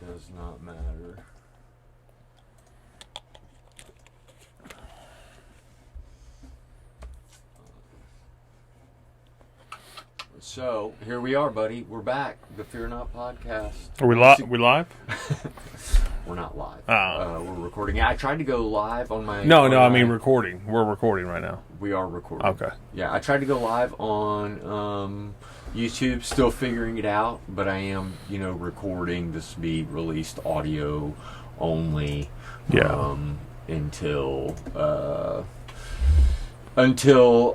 does not matter. So, here we are, buddy. We're back. The Fear-Naught podcast. Are we live? We live? We're not live. Oh. We're recording. I tried to go live on my... I mean recording. We're recording right now. We are recording. Okay. Yeah, I tried to go live on YouTube. Still figuring it out, but I am, recording this to be released audio only. Yeah. Until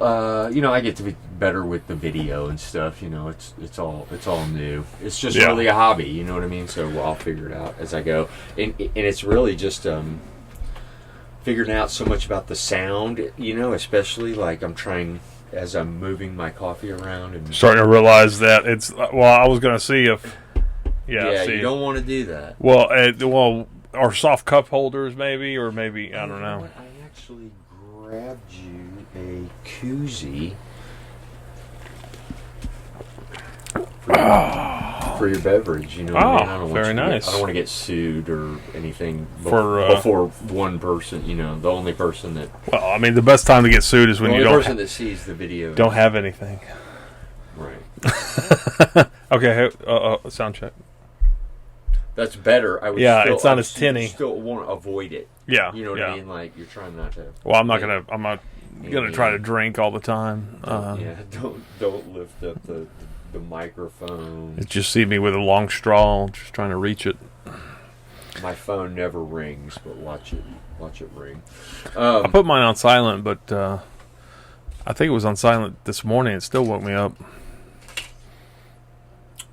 I get to be better with the video and stuff. It's all new. It's just really a hobby. You know what I mean? So I'll figure it out as I go. And it's really just figuring out so much about the sound. Especially like I'm trying as I'm moving my coffee around and starting to realize that it's. Well, I was going to see if. Yeah. You don't want to do that. Well, our soft cup holders maybe, or maybe I don't know. I actually grabbed you a koozie for your beverage. Very nice. I don't want to get sued or anything before one person. The only person that. Well, I mean, the best time to get sued is when you don't. The person that sees the video don't have anything. Right. Okay. Sound check. That's better. I would. It's not as tinny. You still want to avoid it. Yeah. You know what I mean? Like you're trying not to. Well, I'm not gonna try to drink all the time. Don't lift up the microphone. It just see me with a long straw, just trying to reach it. My phone never rings, but watch it ring. I put mine on silent, but I think it was on silent this morning. It still woke me up.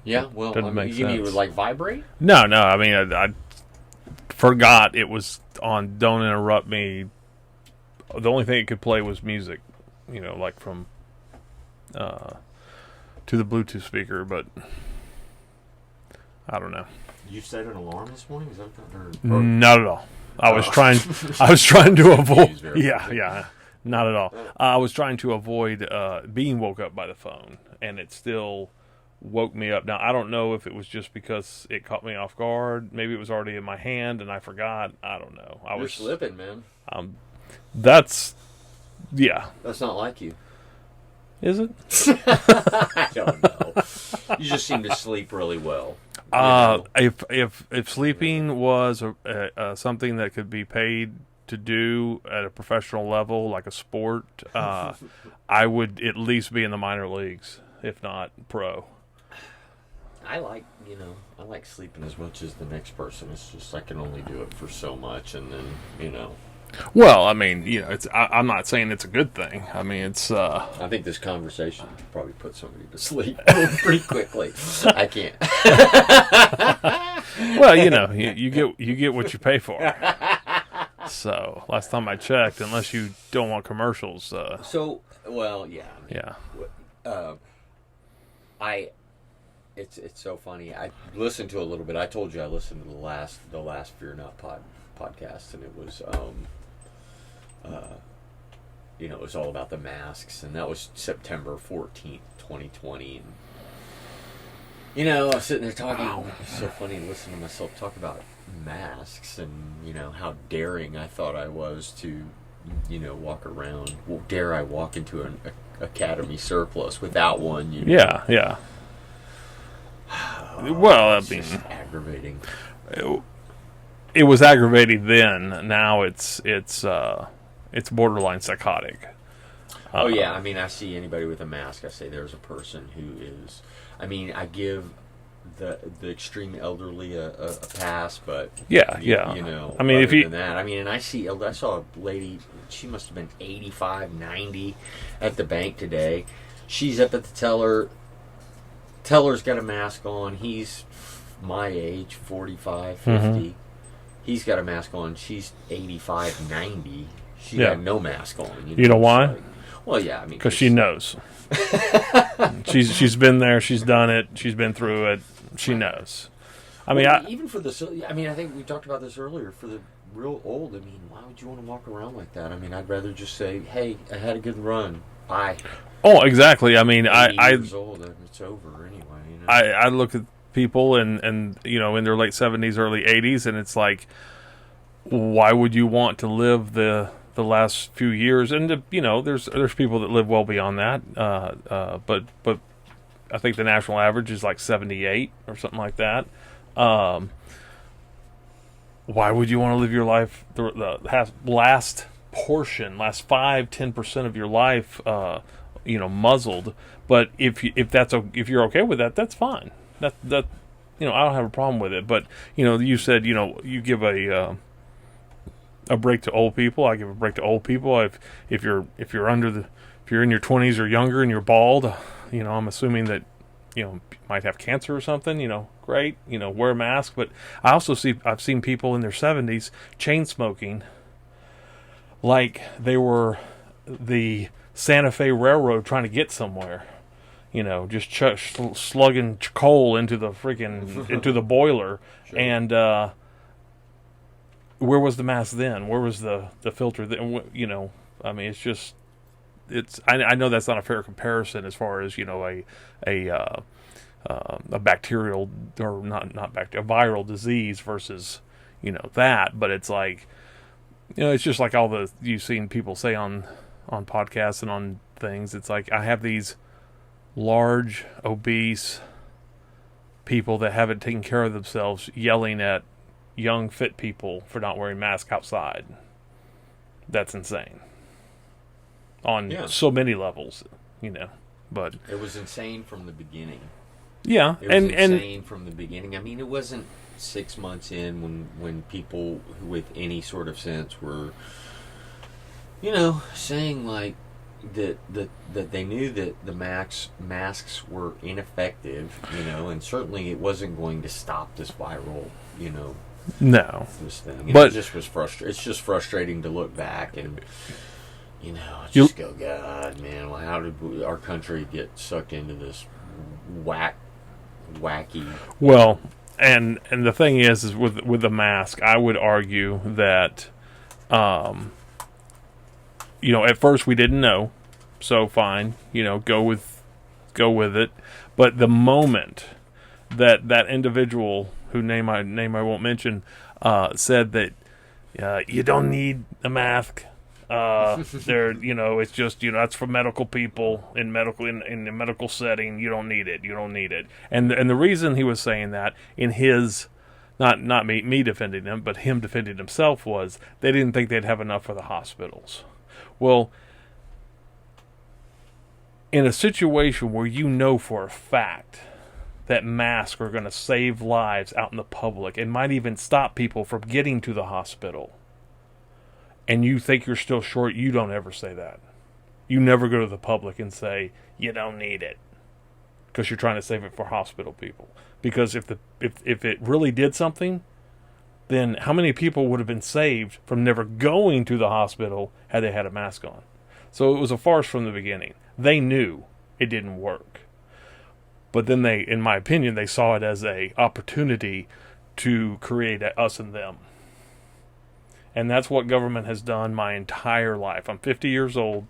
Yeah, well, Doesn't make you mean it sense. would like vibrate? No. I mean, I forgot it was on Don't Interrupt Me. The only thing it could play was music, like from to the Bluetooth speaker, but I don't know. You set an alarm this morning? Is that Not at all. I was trying to avoid. Yeah, not at all. I was trying to avoid being woke up by the phone, and it still woke me up. Now, I don't know if it was just because it caught me off guard. Maybe it was already in my hand and I forgot. I don't know. You're slipping, man. That's not like you. Is it? I don't know. You just seem to sleep really well. If sleeping was something that could be paid to do at a professional level, like a sport, I would at least be in the minor leagues, if not pro. I like sleeping as much as the next person. It's just I can only do it for so much, and then Well, I mean, I'm not saying it's a good thing. I mean, it's. I think this conversation probably put somebody to sleep pretty quickly. I can't. Well, you get what you pay for. So last time I checked, unless you don't want commercials. Yeah. It's so funny. I listened to a little bit. I told you I listened to the last Fear-Naught podcast, and it was it was all about the masks, and that was September 14th, 2020. And I was sitting there talking. Wow. It's so funny to listen to myself talk about masks, and how daring I thought I was to walk around. Well, dare I walk into an Academy surplus without one? Yeah. Well, I mean, aggravating. It was aggravating then. Now it's borderline psychotic. Oh yeah, I mean, I see anybody with a mask, I say there's a person who is. I mean, I give the extreme elderly a pass, but yeah. I mean, if you than that, I mean, and I saw a lady. She must have been 85, 90 at the bank today. She's up at the teller. Teller's got a mask on. He's my age, 45, 50. Mm-hmm. He's got a mask on. She's 85, 90. She had no mask on. You know why? Like, well, yeah. I mean, because she knows. She's been there. She's done it. She's been through it. She knows. I mean, even for the. I mean, I think we talked about this earlier. For the real old, I mean, why would you want to walk around like that? I mean, I'd rather just say, "Hey, I had a good run. Bye." Oh, exactly. I mean, I years old, it's over anyway. I look at people and in their late 70s, early 80s, and it's like, why would you want to live the last few years? And there's people that live well beyond that, but I think the national average is like 78 or something like that. Why would you want to live your life the last 5-10% of your life muzzled? But if you're okay with that, that's fine. That I don't have a problem with it. But you said you give a break to old people. I give a break to old people. If you're in your 20s or younger and you're bald, I'm assuming that you might have cancer or something. Great. Wear a mask. But I've seen people in their 70s chain smoking like they were the Santa Fe Railroad trying to get somewhere. Just slugging coal into the into the boiler. Sure. And where was the mask then? Where was the filter then? I mean, I know that's not a fair comparison as far as a bacterial or not bacterial, a viral disease versus that. But it's like it's just like all you've seen people say on podcasts and on things. It's like I have these large, obese people that haven't taken care of themselves yelling at young, fit people for not wearing masks outside. That's insane. On so many levels, but it was insane from the beginning. Yeah, it was insane from the beginning. I mean, it wasn't 6 months in when people with any sort of sense were, saying like that they knew that the masks were ineffective, and certainly it wasn't going to stop this viral, no, this thing. But it just was frustrating. It's just frustrating to look back and. Just go, God, man, how did our country get sucked into this wacky... Well, and the thing is with the mask, I would argue that, at first we didn't know, so fine, go with it. But the moment that individual, whose name I won't mention, said that you don't need a mask. It's just that's for medical people in a medical setting. You don't need it. And the reason he was saying that in his not me defending him, but him defending himself was they didn't think they'd have enough for the hospitals. Well, in a situation where for a fact that masks are going to save lives out in the public and might even stop people from getting to the hospital, and you think you're still short, you don't ever say that. You never go to the public and say, you don't need it. Because you're trying to save it for hospital people. Because if it really did something, then how many people would have been saved from never going to the hospital had they had a mask on? So it was a farce from the beginning. They knew it didn't work. But then in my opinion, they saw it as an opportunity to create us and them. And that's what government has done my entire life. I'm 50 years old,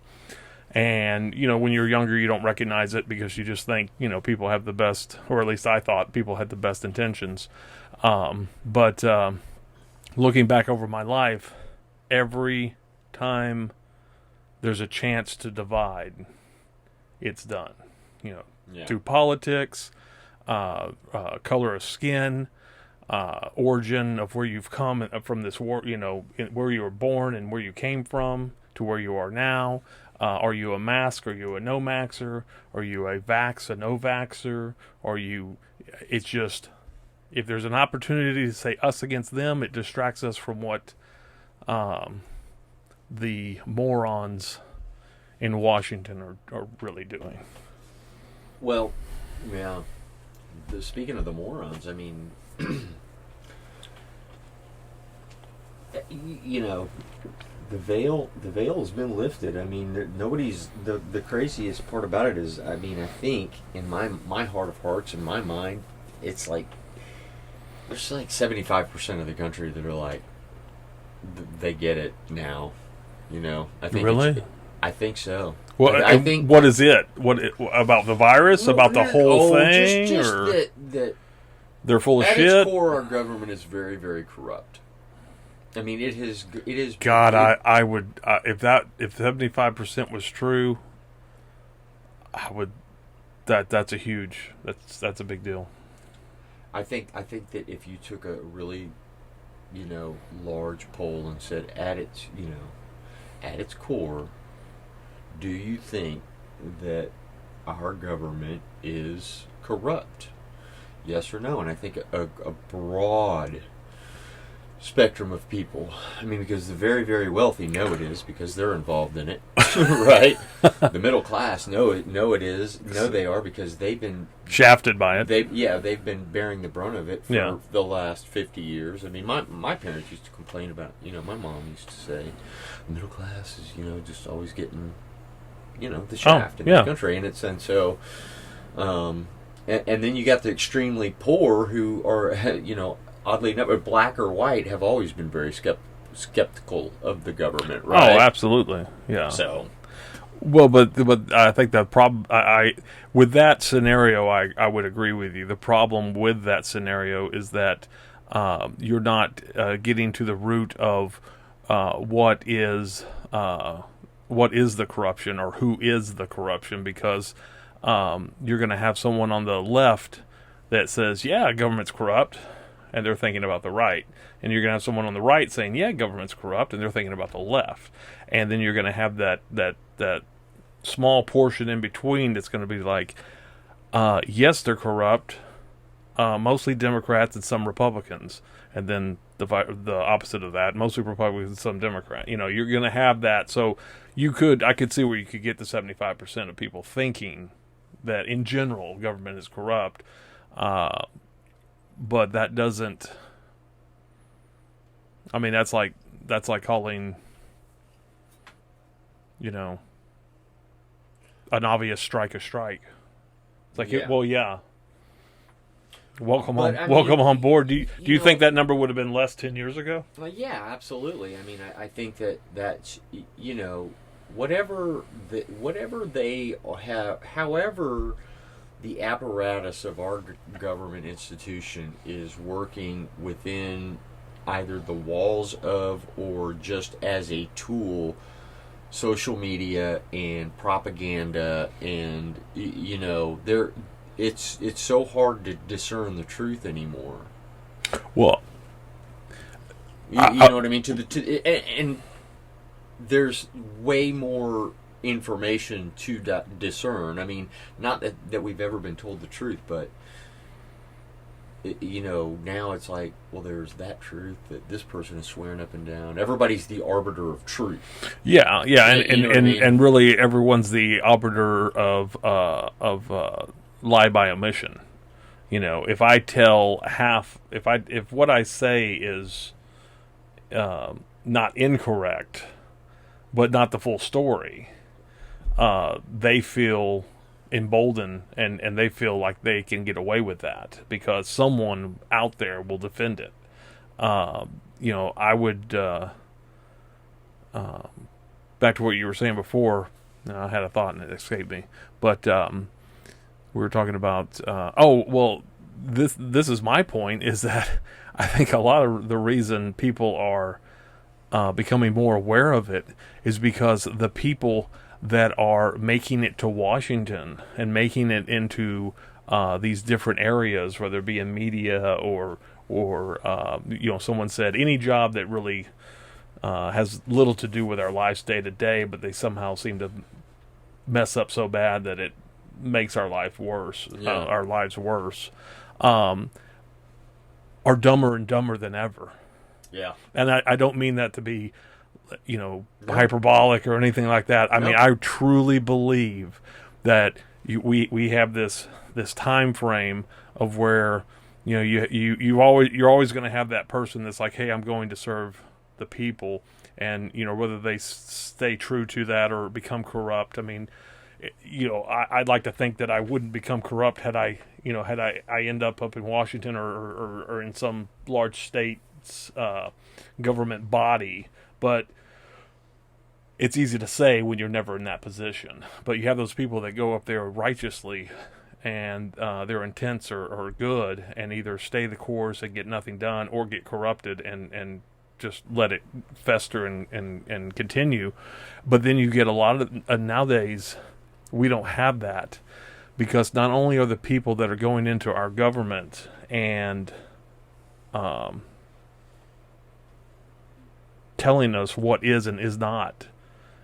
and, when you're younger, you don't recognize it because you just think, people have the best, or at least I thought people had the best intentions. But looking back over my life, every time there's a chance to divide, it's done. Through politics, color of skin, origin of where you've come from this war, where you were born and where you came from to where you are now. Are you a mask? Are you a no maxer? Are you a vax, a no vaxer? It's just, if there's an opportunity to say us against them, it distracts us from what the morons in Washington are really doing. Well, yeah. Speaking of the morons, I mean, the veil has been lifted. I mean, nobody's the craziest part about it is, I mean, I think in my heart of hearts, in my mind, it's like there's like 75% of the country that are like they get it now. I think really. I think so. Well, I think. What is it? What about the virus? About the whole thing? Just or? that they're full of At shit. its core, our government is very, very corrupt. I mean, it is. God, I would if 75% was true, I would. That's a huge. That's a big deal. I think that if you took a really, large poll and said at its core, do you think that our government is corrupt? Yes or no? And I think a broad spectrum of people. I mean, because the very, very wealthy know it is because they're involved in it, right? The middle class know they are because they've been shafted by it. They've been bearing the brunt of it for the last 50 years. I mean, my parents used to complain about, my mom used to say, the middle class is, just always getting, the shaft in the country, and so, and then you got the extremely poor who are, oddly enough, black or white, have always been very skeptical of the government, right? Oh, absolutely, yeah. So, well, but I think the problem, with that scenario, I would agree with you. The problem with that scenario is that you're not getting to the root of what is the corruption or who is the corruption, because you're going to have someone on the left that says, yeah, government's corrupt, and they're thinking about the right. And you're going to have someone on the right saying, yeah, government's corrupt, and they're thinking about the left. And then you're going to have that small portion in between that's going to be like, yes, they're corrupt, mostly Democrats and some Republicans. And then the opposite of that, mostly Republicans and some Democrats. You're going to have that. So I could see where you could get the 75% of people thinking that in general government is corrupt. But that doesn't. I mean, that's like calling, an obvious strike a strike. It's like, welcome on board. Do you think that number would have been less 10 years ago? Well, yeah, absolutely. I mean, I think that's whatever they have, however the apparatus of our government institution is working within either the walls of or just as a tool, social media and propaganda, and it's so hard to discern the truth anymore. Well, you know what I mean? And there's way more information to discern. I mean, not that we've ever been told the truth, but now it's like, well, there's that truth that this person is swearing up and down. Everybody's the arbiter of truth. Yeah, and really everyone's the arbiter of lie by omission. If I tell if what I say is not incorrect, but not the full story, they feel emboldened and they feel like they can get away with that because someone out there will defend it. I would back to what you were saying before. I had a thought and it escaped me, but we were talking about. This is my point: is that I think a lot of the reason people are becoming more aware of it is because the people that are making it to Washington and making it into these different areas, whether it be in media or someone said any job that really has little to do with our lives day to day, but they somehow seem to mess up so bad that it makes our life worse, our lives worse, are dumber and dumber than ever. Yeah, and I don't mean that to be hyperbolic or anything like that. I mean, I truly believe that we have this time frame of where you're always going to have that person that's like, hey, I'm going to serve the people, and whether they stay true to that or become corrupt. I mean, I'd like to think that I wouldn't become corrupt had I end up in Washington or in some large state's government body, but it's easy to say when you're never in that position. But you have those people that go up there righteously and their intents are good, and either stay the course and get nothing done, or get corrupted and just let it fester and continue. But then you get a lot of nowadays we don't have that, because not only are the people that are going into our government and telling us what is and is not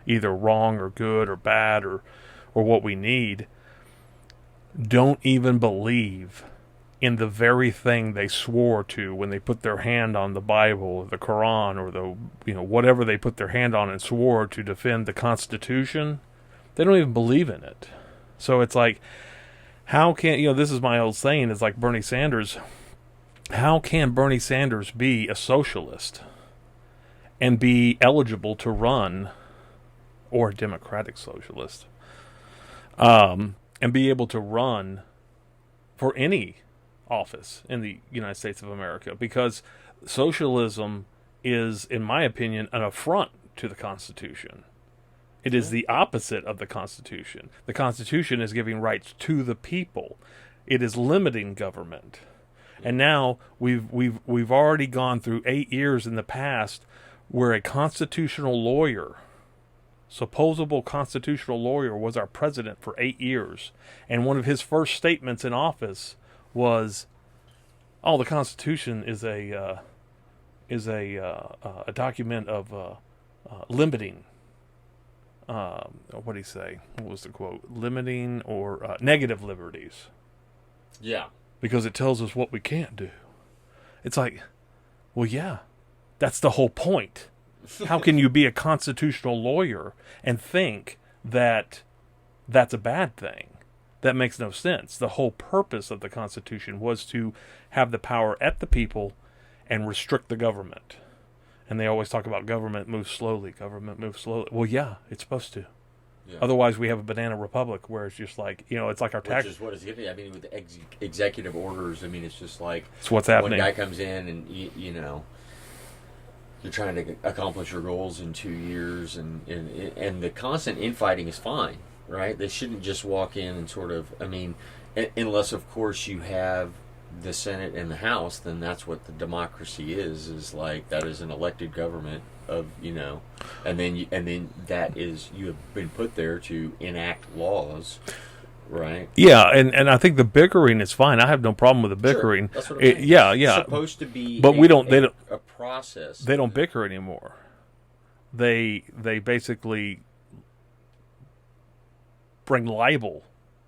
either wrong or good or bad or what we need, don't even believe in the very thing they swore to when they put their hand on the Bible or the Quran or the whatever they put their hand on and swore to defend the Constitution. They don't even believe in it. So it's like, how can this is my old saying, it's like Bernie Sanders. How can Bernie Sanders be a socialist and be eligible to run, or a democratic socialist, and be able to run for any office in the United States of America? Because socialism is, in my opinion, an affront to the Constitution. It is the opposite of the Constitution. The Constitution is giving rights to the people. It is limiting government. And now we've already gone through 8 years in the past where a constitutional lawyer, supposable constitutional lawyer, was our president for 8 years, and one of his first statements in office was, "Oh, the Constitution is a document of limiting." What did he say? What was the quote? Limiting or negative liberties. Yeah. Because it tells us what we can't do. It's like, well, yeah, that's the whole point. How can you be a constitutional lawyer and think that that's a bad thing? That makes no sense. The whole purpose of the Constitution was to have the power at the people and restrict the government. And they always talk about government moves slowly. Government moves slowly. Well, yeah, it's supposed to. Yeah. Otherwise, we have a banana republic where it's just like, it's like our tax. Which is what is getting. I mean, with the executive orders, I mean, it's just like it's what's happening. One guy comes in and you're trying to accomplish your goals in 2 years, and the constant infighting is fine, right? They shouldn't just walk in and sort of. I mean, unless of course you have the Senate and the House, then that's what the democracy is like that is an elected government of and then that is, you have been put there to enact laws, right? Yeah, and I think the bickering is fine. I have no problem with the bickering. Sure, that's what I'm saying. Yeah. It's supposed to be, but they don't a process. They don't bicker anymore. They basically bring libel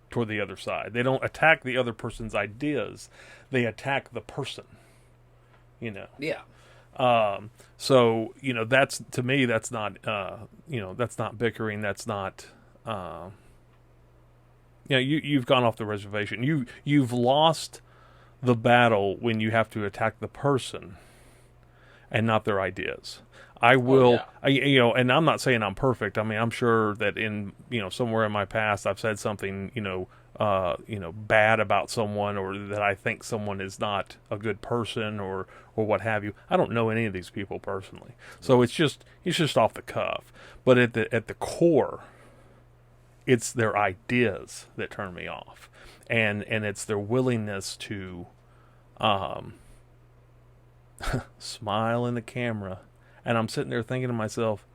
toward the other side. They don't attack the other person's ideas. They attack the person. Yeah. So that's, to me, that's not that's not bickering. That's not you've gone off the reservation. You've lost the battle when you have to attack the person and not their ideas. I will, and I'm not saying I'm perfect. I mean, I'm sure that in somewhere in my past I've said something bad about someone, or that I think someone is not a good person, or what have you. I don't know any of these people personally, so it's just off the cuff. But at the core, it's their ideas that turn me off, and it's their willingness to smile in the camera. And I'm sitting there thinking to myself,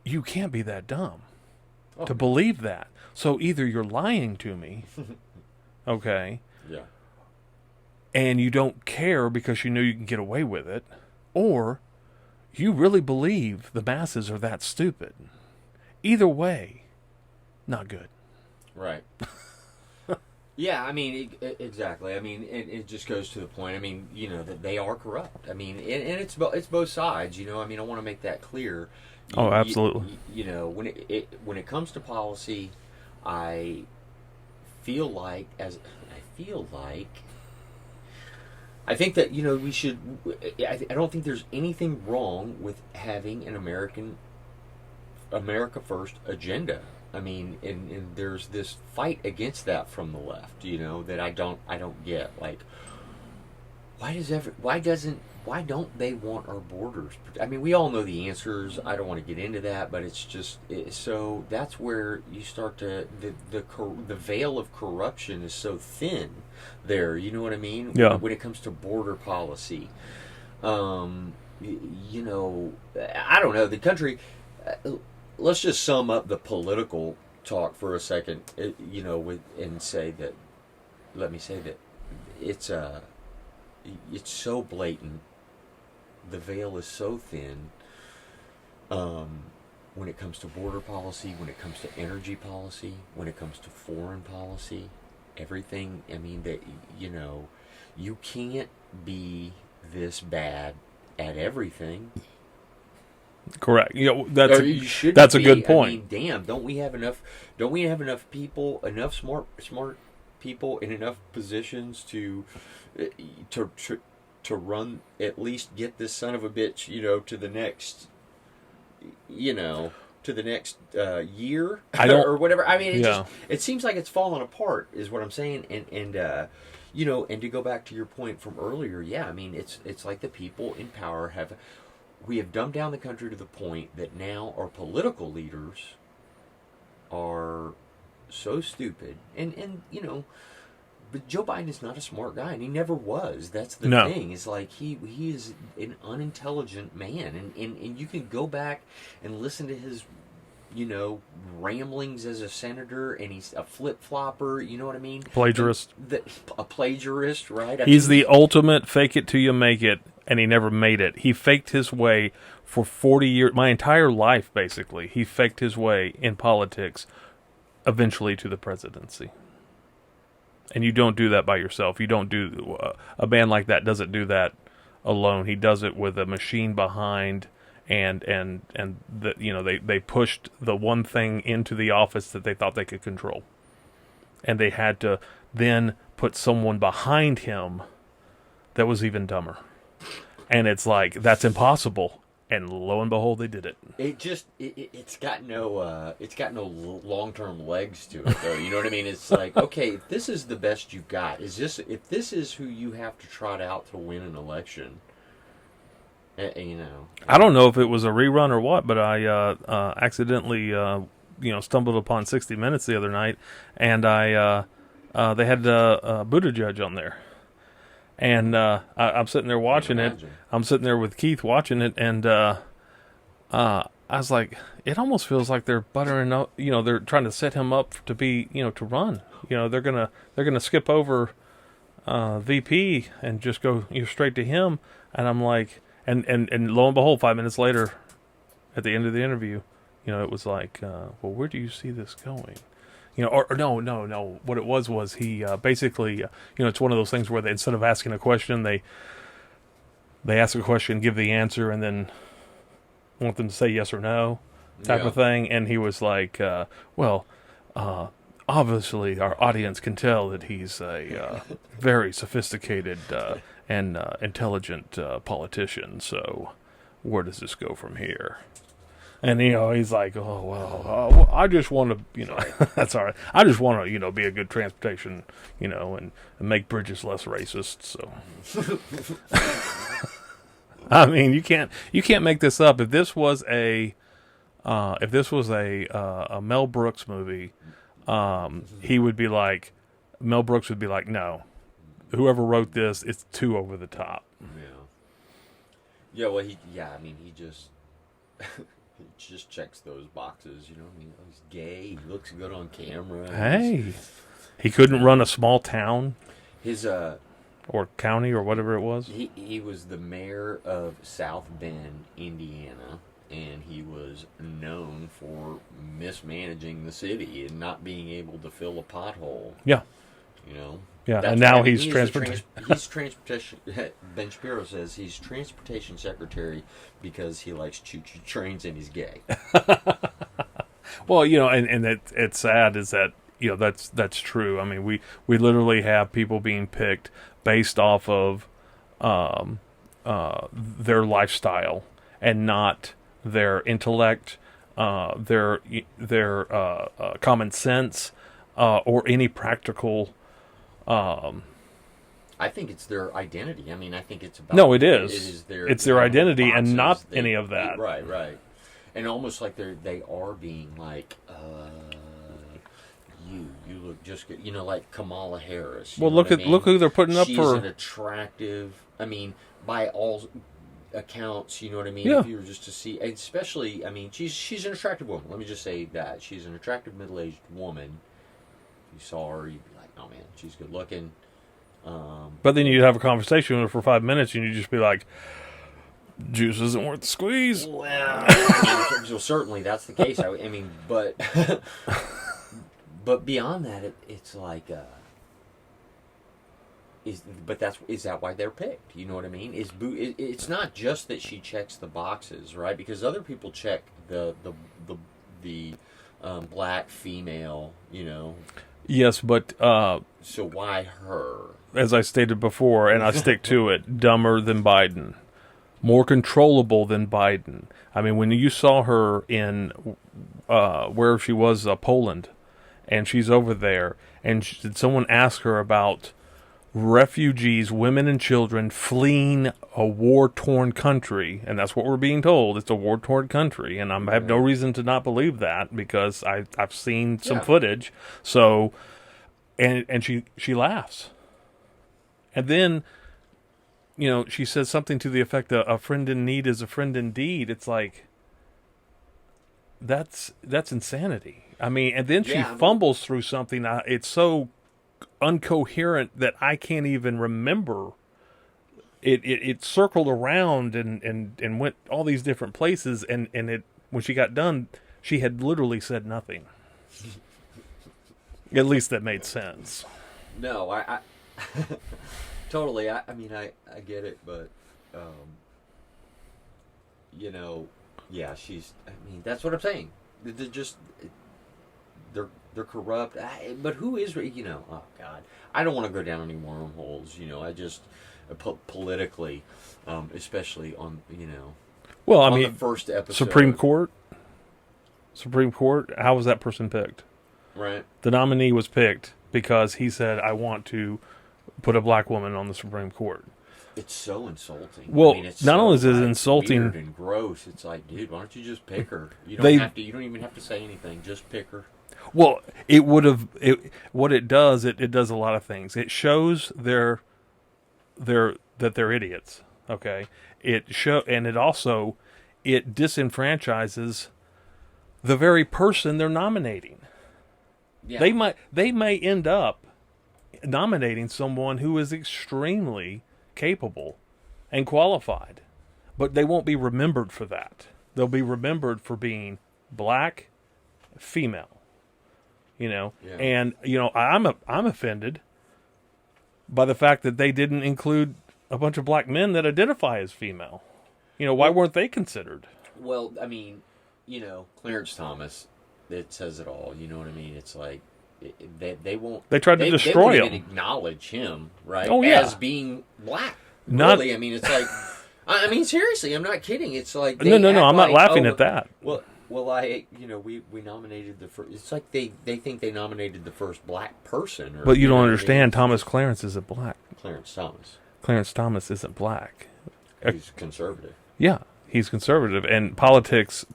you can't be that dumb to believe that. So either you're lying to me, okay, yeah, and you don't care because you know you can get away with it, or you really believe the masses are that stupid. Either way, not good. Right. Yeah, I mean, exactly. I mean, it just goes to the point. I mean, that they are corrupt. I mean, and it's both sides. I mean, I want to make that clear. Absolutely. When it comes to policy, I feel like I think that we should. I don't think there's anything wrong with having an America First agenda. I mean, and there's this fight against that from the left, that I don't get. Like, why don't they want our borders? I mean, we all know the answers. I don't want to get into that, but it's just so that's where you start to the veil of corruption is so thin there. You know what I mean? Yeah. When it comes to border policy, you know, I don't know the country. Let's just sum up the political talk for a second. You know, and say that. Let me say that it's so blatant. The veil is so thin when it comes to border policy, when it comes to energy policy, when it comes to foreign policy, everything. I mean, that you know, you can't be this bad at everything. Correct. You know, that's that's a good point. I mean, damn, don't we have enough? Don't we have enough people? Enough smart people in enough positions to run, at least get this son of a bitch, you know, to the next, you know, to the next year or whatever. I mean, it seems like it's falling apart, is what I'm saying. And you know, and to go back to your point from earlier, yeah, I mean, it's like the people in power we have dumbed down the country to the point that now our political leaders are so stupid, and you know, but Joe Biden is not a smart guy, and he never was. That's the thing. It's like he is an unintelligent man, and you can go back and listen to his, you know, ramblings as a senator, and he's a flip-flopper, you know what I mean? Plagiarist. A plagiarist, right? He's the ultimate fake it till you make it, and he never made it. He faked his way for 40 years, my entire life, basically. He faked his way in politics, eventually to the presidency. And you don't do that by yourself. You don't do a man like that doesn't do that alone. He does it with a machine behind, and the, you know, they pushed the one thing into the office that they thought they could control, and they had to then put someone behind him that was even dumber. And it's like, that's impossible. And lo and behold, they did it. It's got no long-term legs to it, though. You know what I mean? It's like, okay, if this is the best you've got, if this is who you have to trot out to win an election, you know. I don't know if it was a rerun or what, but I accidentally stumbled upon 60 Minutes the other night, and they had Buttigieg on there. And I'm sitting there watching it. I'm sitting there with Keith watching it, and I was like, it almost feels like they're buttering up. You know, they're trying to set him up to be, you know, to run. You know, they're gonna skip over VP and just go straight to him. And I'm like, and lo and behold, 5 minutes later, at the end of the interview, you know, it was like, well, where do you see this going? You know, or no. What it was he basically, you know, it's one of those things where instead of asking a question, they ask a question, give the answer, and then want them to say yes or no type of thing. And he was like, obviously our audience can tell that he's a very sophisticated and intelligent politician. So where does this go from here? And, you know, he's like, oh, well, I just want to, you know, that's all right. I just want to, you know, be a good transportation, you know, and make bridges less racist. So, I mean, you can't make this up. If this was a Mel Brooks movie, he would be like, Mel Brooks would be like, no, whoever wrote this, it's too over the top. Yeah. Well, he just. He just checks those boxes, you know. He's gay. He looks good on camera. Hey, he couldn't run a small town, or county, or whatever it was. He was the mayor of South Bend, Indiana, and he was known for mismanaging the city and not being able to fill a pothole. Yeah, you know. Yeah, and now he's transportation. Ben Shapiro says he's transportation secretary because he likes choo-choo trains and he's gay. Well, you know, and it's sad is that, you know, that's true. I mean, we literally have people being picked based off of their lifestyle and not their intellect, their common sense, or any practical I think it's their identity. I mean, I think it's about... No, it is. It is it's their identity boxes, and not any of that. Right. And almost like they are being like, you look just good. You know, like Kamala Harris. Well, look who they're putting up She's for. She's an attractive... I mean, by all accounts, you know what I mean? Yeah. If you were just to see... Especially, I mean, she's an attractive woman. Let me just say that. She's an attractive middle-aged woman. If you saw her, you'd be like, oh, man, she's good looking. But then you'd have a conversation with her for 5 minutes, and you'd just be like, "Juice isn't worth the squeeze." Well, so certainly that's the case. I mean, but but beyond that, it's like, is that why they're picked? You know what I mean? It's not just that she checks the boxes, right? Because other people check the black female, you know. Yes, but so why her? As I stated before, and I stick to it, dumber than Biden, more controllable than Biden. I mean, when you saw her in where she was, Poland, and she's over there, and did someone ask her about refugees, women and children fleeing a war-torn country, and that's what we're being told. It's a war-torn country, and I have no reason to not believe that because I've seen some footage. So, and she laughs. And then, you know, she says something to the effect of, "A friend in need is a friend indeed." It's like, that's insanity. I mean, and then she fumbles through something. It's so uncoherent that I can't even remember. It circled around and went all these different places, and when she got done, she had literally said nothing. At least that made sense. No, I totally. I mean, I get it, but you know, yeah, she's. I mean, that's what I'm saying. They're just they're corrupt. But who is, you know? Oh God, I don't want to go down any wormholes. You know, I just politically, especially on, you know. Well, I on mean, the first episode, Supreme Court. How was that person picked? Right. The nominee was picked because he said, "I want to put a black woman on the Supreme Court." It's so insulting. Well, I mean, it's not so, only is it like, insulting, weird and gross. It's like, dude, why don't you just pick her? You don't have to. You don't even have to say anything. Just pick her. Well, it would have. What it does, it does a lot of things. It shows that they're idiots. Okay. And it also disenfranchises the very person they're nominating. Yeah. They may end up nominating someone who is extremely capable and qualified, but they won't be remembered for that. They'll be remembered for being black, female. You know, and you know, I'm offended by the fact that they didn't include a bunch of black men that identify as female. You know, why weren't they considered? Well, I mean, you know, Clarence Thomas, it says it all. You know what I mean? It's like they won't. They tried to destroy him. They won't even acknowledge him, right? Oh yeah, as being black. Really, I mean, it's like, I mean, seriously, I'm not kidding. It's like no, I'm not laughing at that. Well, we nominated the first. It's like they think they nominated the first black person. But you don't understand. Thomas Clarence isn't black. Clarence Thomas isn't black. He's conservative. Yeah, he's conservative, and politics,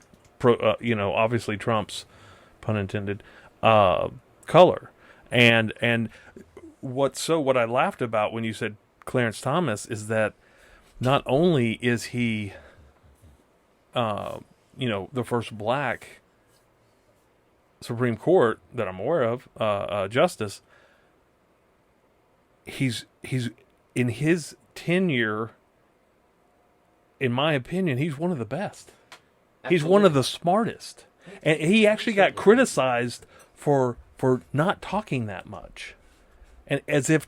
you know, obviously trumps, pun intended, color. And what I laughed about when you said Clarence Thomas is that not only is he, you know, the first black Supreme Court that I'm aware of, justice. He's in his tenure, in my opinion, he's one of the best. Absolutely. He's one of the smartest, and he actually got criticized for not talking that much, and as if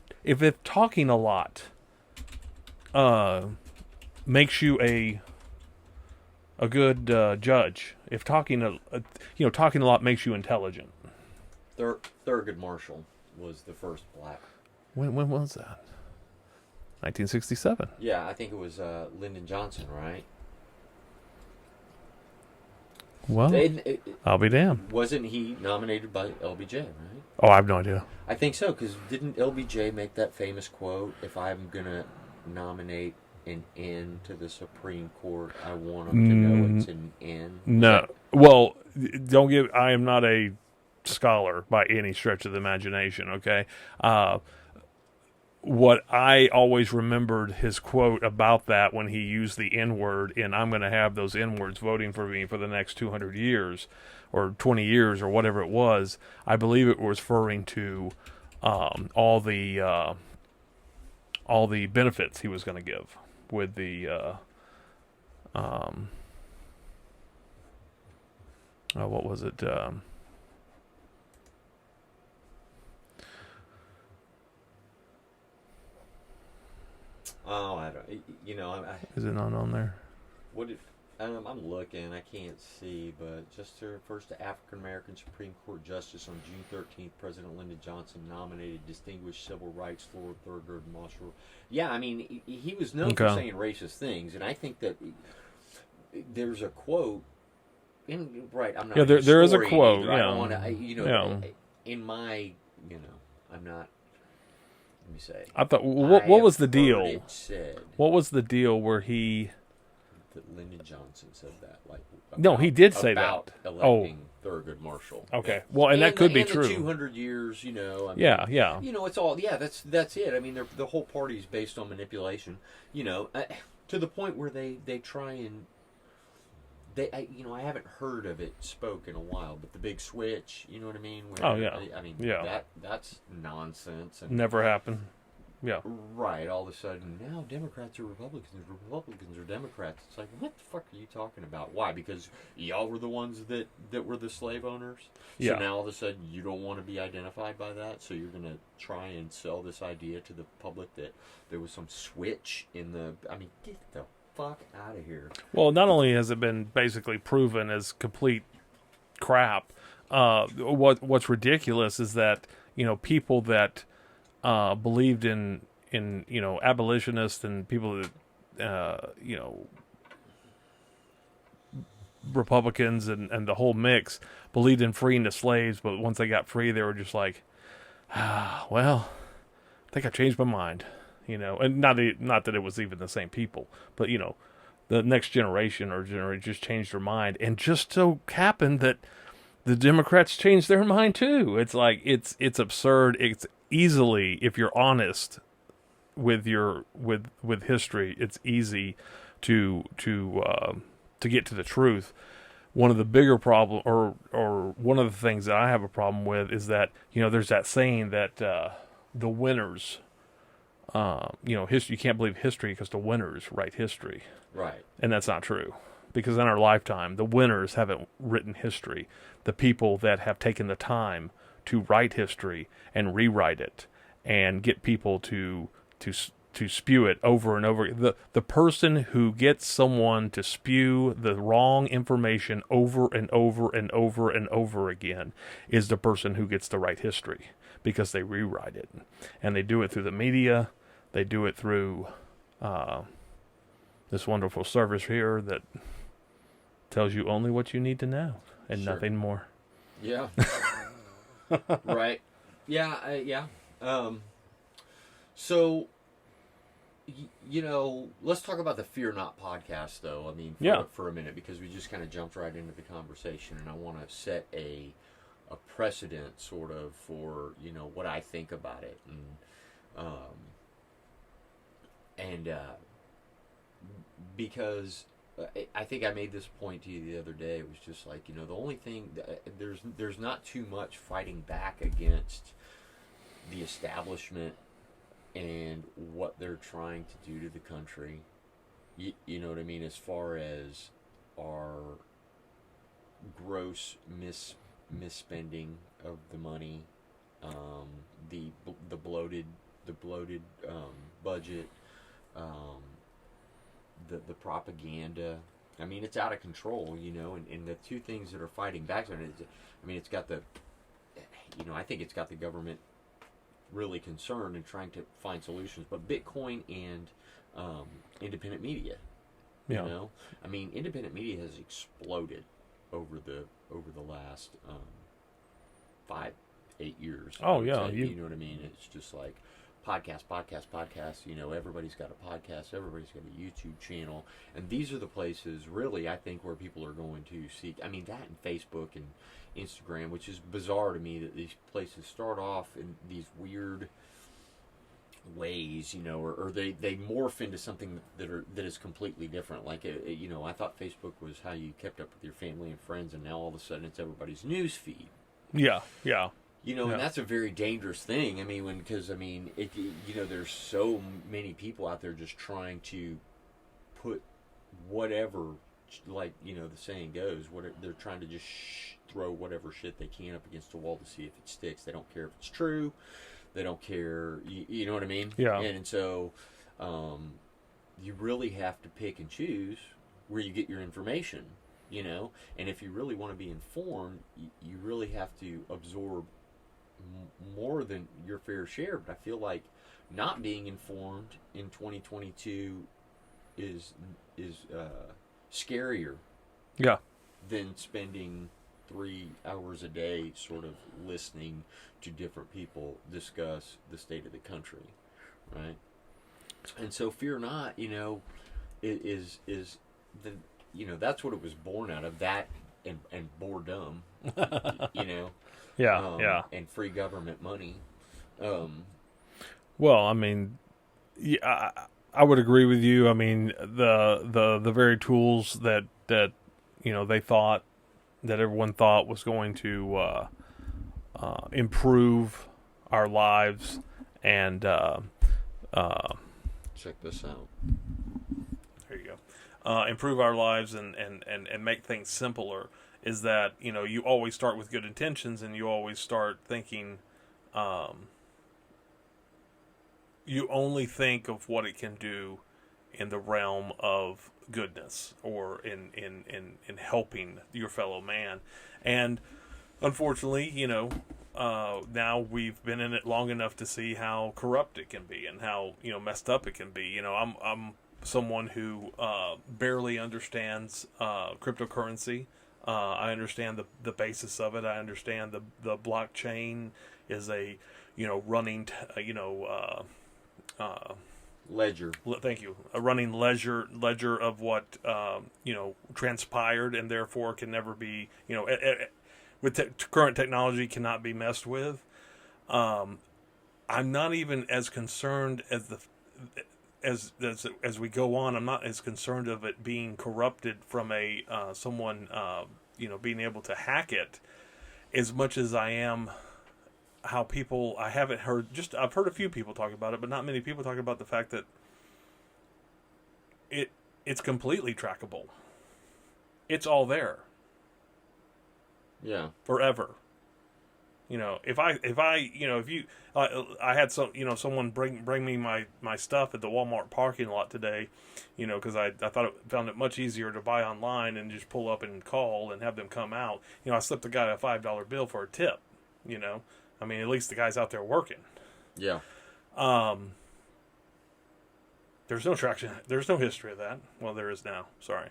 talking a lot makes you a good judge. If talking a lot makes you intelligent. Thurgood Marshall was the first black. When was that? 1967. Yeah, I think it was Lyndon Johnson, right? Well, I'll be damned. Wasn't he nominated by LBJ, right? Oh, I have no idea. I think so, because didn't LBJ make that famous quote, if I'm going to nominate an N to the Supreme Court, I want them to know it's an N? No. Well, I am not a scholar by any stretch of the imagination, okay? What I always remembered his quote about that when he used the N-word in I'm going to have those N-words voting for me for the next 200 years or 20 years or whatever it was, I believe it was referring to all the benefits he was going to give with the what was it? Oh, I don't. Is it not on there? What if? I'm looking. I can't see, but just the first African American Supreme Court justice on June 13th, President Lyndon Johnson nominated distinguished civil rights Lord Thurgood Marshall. Yeah, I mean, he was known for saying racist things, and I think that there's a quote. Right, I'm not. Yeah, there is a quote. Either. Yeah, I don't want to. In my, I'm not. Let me say. I thought, what was the deal? It said, what was the deal where he? That Lyndon Johnson said that. No, he did say about that. Electing Thurgood Marshall. Okay, well, and that could be true. 200 years, yeah. It's all. Yeah, that's it. I mean, the whole party is based on manipulation. To the point where they try and. I haven't heard of it spoke in a while, but the big switch, you know what I mean? That's nonsense. And never happened. Yeah. Right. All of a sudden, now Democrats are Republicans, Republicans are Democrats. It's like, what the fuck are you talking about? Why? Because y'all were the ones that were the slave owners? So now all of a sudden you don't want to be identified by that, so you're going to try and sell this idea to the public that there was some switch in the... I mean, get the fuck out of here. Well, not only has it been basically proven as complete crap, what's ridiculous is that people that believed in abolitionists and people that Republicans and the whole mix believed in freeing the slaves, but once they got free, they were just like, well, I think I changed my mind. And not that it was even the same people, but the next generation just changed their mind, and just so happened that the Democrats changed their mind too. It's like it's absurd. It's easily, if you're honest with history, it's easy to get to the truth. One of the bigger problem, or one of the things that I have a problem with, is that there's that saying that the winners. History. You can't believe history because the winners write history. Right. And that's not true. Because in our lifetime, the winners haven't written history. The people that have taken the time to write history and rewrite it and get people to spew it over and over. The person who gets someone to spew the wrong information over and over and over and over again is the person who gets to write history, because they rewrite it. And they do it through the media. They do it through this wonderful service here that tells you only what you need to know and nothing more. Yeah. Right. Yeah. Yeah. So, let's talk about the Fear-Naught podcast, though. I mean, for a minute, because we just kind of jumped right into the conversation, and I want to set a precedent, sort of, for what I think about it, and because I think I made this point to you the other day. It was just like, the only thing there's not too much fighting back against the establishment and what they're trying to do to the country. You know what I mean? As far as our gross misspending of the money, the bloated budget, the propaganda. I mean, it's out of control, and the two things that are fighting back on it, it's got I think it's got the government really concerned and trying to find solutions, but Bitcoin and independent media. Independent media has exploded over the last 5-8 years. Oh yeah, you know what I mean. It's just like podcast. You know, everybody's got a podcast, everybody's got a YouTube channel, and these are the places really I think where people are going to seek. I mean, that and Facebook and Instagram, which is bizarre to me that these places start off in these weird ways, you know, or they morph into something that is completely different. Like you know, I thought Facebook was how you kept up with your family and friends, and now all of a sudden it's everybody's news feed. Yeah. You know, and that's a very dangerous thing. I mean, because you know, there's so many people out there just trying to put whatever, like, you know, the saying goes, they're trying to just throw whatever shit they can up against the wall to see if it sticks. They don't care if it's true. They don't care. You know what I mean? Yeah. And so, you really have to pick and choose where you get your information. You know, and if you really want to be informed, you really have to absorb more than your fair share. But I feel like not being informed in 2022 is scarier than spending 3 hours a day sort of listening to different people discuss the state of the country, right? And so Fear-Naught, you know, is the, you know, that's what it was born out of, that and boredom, you know. And free government money. Well, I mean, yeah, I would agree with you. I mean, the very tools that you know, they thought, that everyone thought was going to improve our lives and check this out. There you go. Improve our lives and make things simpler. Is that, you know, you always start with good intentions, and you always start thinking, you only think of what it can do in the realm of goodness, or in helping your fellow man. And unfortunately, you know, now we've been in it long enough to see how corrupt it can be and how, you know, messed up it can be. You know, I'm someone who barely understands cryptocurrency. I understand the basis of it. I understand the blockchain is a, you know, running, ledger. Thank you. A running ledger of what, you know, transpired, and therefore can never be, you know, with current technology cannot be messed with. I'm not even as concerned as we go on. I'm not as concerned of it being corrupted from someone you know, being able to hack it, as much as I am how people, I've heard a few people talk about it, but not many people talk about the fact that it's completely trackable. It's all there. Yeah. Forever. You know, if I had someone bring me my stuff at the Walmart parking lot today, you know, because I found it much easier to buy online and just pull up and call and have them come out. You know, I slipped the guy a $5 bill for a tip. You know, I mean, at least the guy's out there working. Yeah. There's no traction. There's no history of that. Well, there is now. Sorry.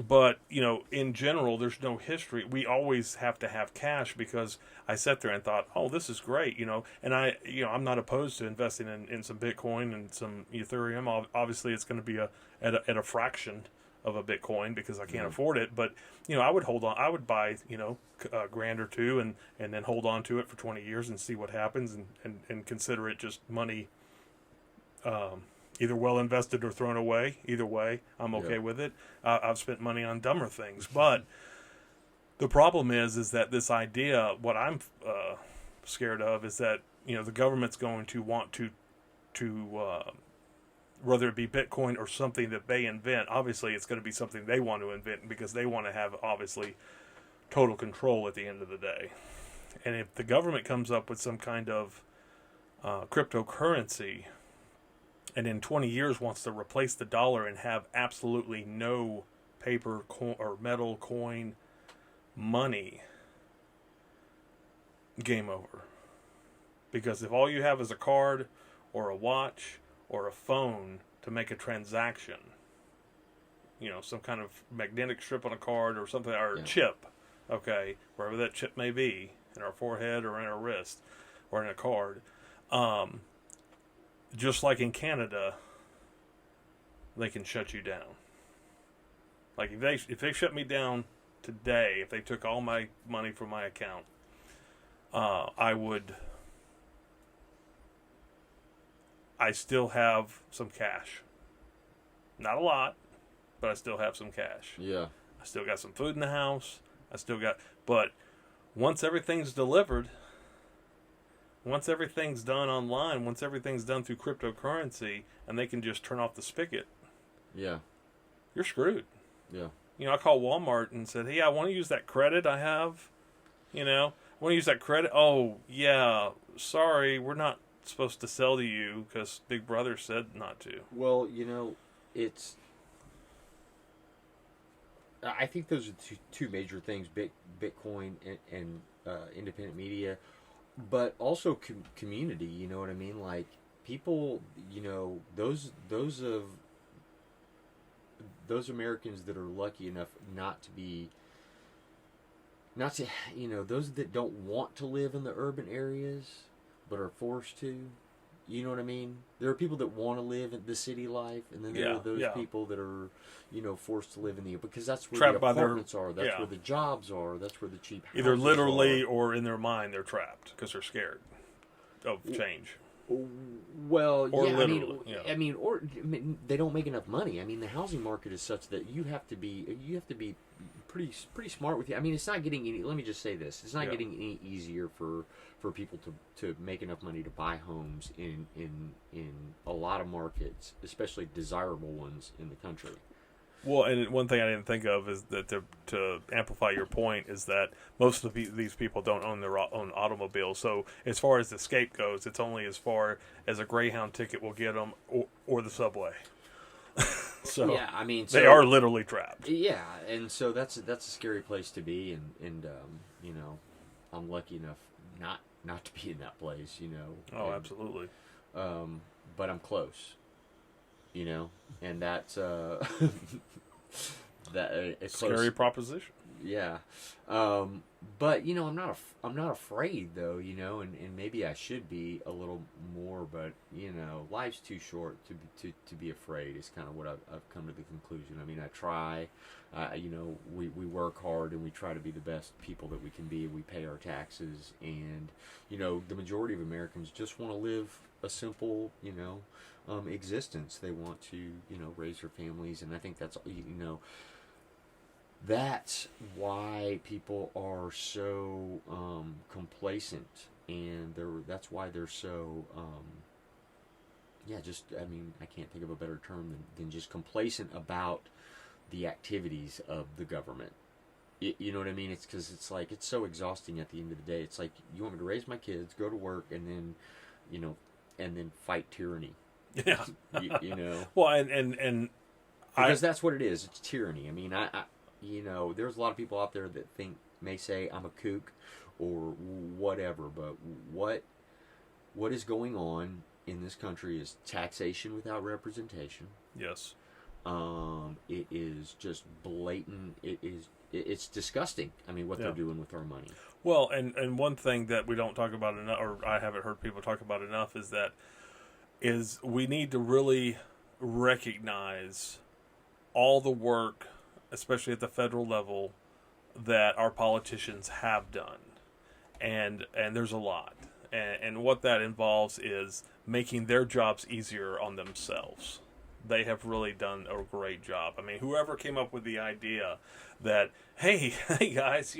But, you know, in general, there's no history. We always have to have cash, because I sat there and thought, oh, this is great, you know. And I'm not opposed to investing in some Bitcoin and some Ethereum. Obviously, it's going to be at a fraction of a Bitcoin, because I can't afford it. But, you know, I would hold on. I would buy, you know, a grand or two and then hold on to it for 20 years and see what happens, and consider it just money, either well invested or thrown away. Either way, I'm okay with it. I've spent money on dumber things, but the problem is that this idea, what I'm scared of, is that, you know, the government's going to want to whether it be Bitcoin or something that they invent. Obviously, it's going to be something they want to invent, because they want to have, obviously, total control at the end of the day. And if the government comes up with some kind of cryptocurrency, and in 20 years wants to replace the dollar and have absolutely no paper or metal coin money, game over. Because if all you have is a card or a watch or a phone to make a transaction, some kind of magnetic strip on a card or something, or Yeah. chip, okay, wherever that chip may be, in our forehead or in our wrist or in a card. Just like in Canada, they can shut you down. Like if they shut me down today, if they took all my money from my account, I still have some cash. Not a lot, but I still have some cash. Yeah. I still got some food in the house. But once everything's delivered, once everything's done online, once everything's done through cryptocurrency, and they can just turn off the spigot, Yeah. you're screwed. Yeah. I called Walmart and said, hey, I want to use that credit I have. I want to use that credit. Oh, yeah, sorry, we're not supposed to sell to you because Big Brother said not to. Well, it's... I think those are two major things, Bitcoin and independent media, but also community, you know what I mean? Like, people, those Americans that are lucky enough those that don't want to live in the urban areas but are forced to, you know what I mean? There are people that want to live in the city life, and then there are those people that are, forced to live in because that's where Trapped the apartments are, that's where the jobs are, that's where the cheap houses either literally are. or in their mind they're trapped because they're scared of change. Well, or yeah, literally, I mean, they don't make enough money. I mean, the housing market is such that you have to be pretty smart with it. I mean, it's not getting any. Let me just say this: it's not getting any easier for people to make enough money to buy homes in a lot of markets, especially desirable ones in the country. Well, and one thing I didn't think of is that to amplify your point is that most of these people don't own their own automobiles. So as far as the escape goes, it's only as far as a Greyhound ticket will get them or the subway. So yeah, I mean, they are literally trapped. Yeah, and so that's a scary place to be, and I'm lucky enough not to be in that place, Oh, absolutely. But I'm close. And that's it's scary close. proposition. Yeah, but I'm not afraid though, and maybe I should be a little more, but life's too short to be afraid. Is kind of what I've come to the conclusion. I mean, I try, we work hard and we try to be the best people that we can be. We pay our taxes, and the majority of Americans just want to live a simple, existence. They want to, raise their families, and I think that's, that's why people are so complacent, and that's why they're so, I can't think of a better term than just complacent about the activities of the government. You know what I mean? It's because it's like, it's so exhausting at the end of the day. It's like, you want me to raise my kids, go to work, and then, and then fight tyranny. Yeah. Well, and because that's what it is. It's tyranny. I mean, I there's a lot of people out there that may say I'm a kook or whatever, but what is going on in this country is taxation without representation. Yes. It is just blatant. It's disgusting. I mean, what they're doing with our money. Well, and one thing that we don't talk about enough, or I haven't heard people talk about enough, is we need to really recognize all the work, especially at the federal level, that our politicians have done. And there's a lot. And what that involves is making their jobs easier on themselves. They have really done a great job. I mean, whoever came up with the idea that, hey guys,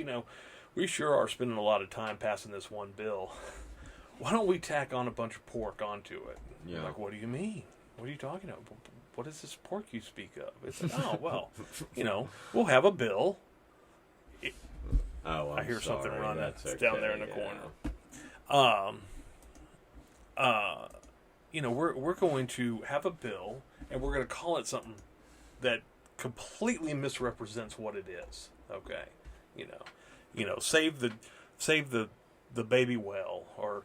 we sure are spending a lot of time passing this one bill. Why don't we tack on a bunch of pork onto it? Yeah. Like, what do you mean? What are you talking about? What is this pork you speak of? It's like, oh, well, we'll have a bill. I hear something run that's down there in the corner. We're going to have a bill, and we're going to call it something that completely misrepresents what it is. Okay, save the baby well, or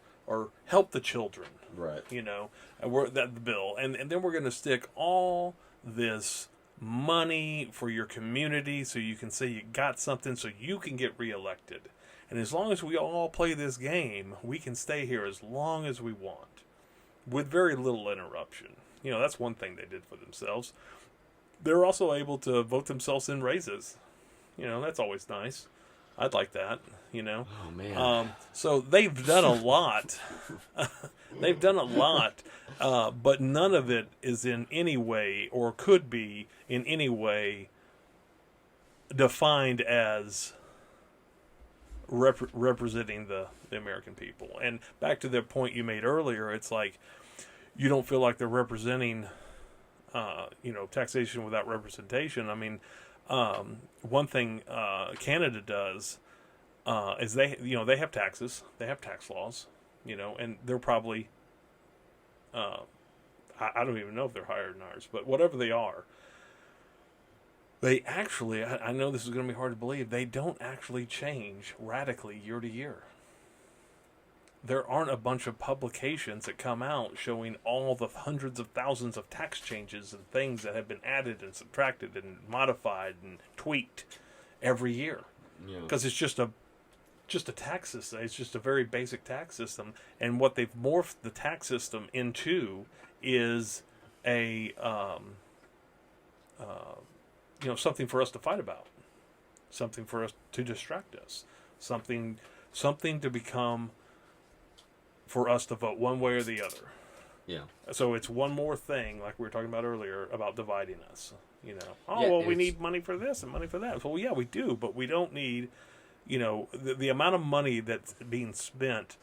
help the children. Right. And we're the bill, and then we're going to stick all this money for your community so you can say you got something so you can get reelected. And as long as we all play this game, we can stay here as long as we want with very little interruption. That's one thing they did for themselves. They're also able to vote themselves in raises. That's always nice. I'd like that, Oh, man. So they've done a lot. They've done a lot, but none of it is in any way, or could be in any way, defined as representing the American people. And back to the point you made earlier, it's like you don't feel like they're representing, taxation without representation. I mean, one thing Canada does is they have taxes, they have tax laws, and they're probably I don't even know if they're higher than ours, but whatever they are, they actually, I know this is going to be hard to believe, they don't actually change radically year to year. There aren't a bunch of publications that come out showing all the hundreds of thousands of tax changes and things that have been added and subtracted and modified and tweaked every year. Because it's just a tax system. It's just a very basic tax system. And what they've morphed the tax system into is a something for us to fight about, something for us to distract us, something to become, for us to vote one way or the other. Yeah. So it's one more thing, like we were talking about earlier, about dividing us. We need money for this and money for that. Well, yeah, we do, but we don't need, the amount of money that's being spent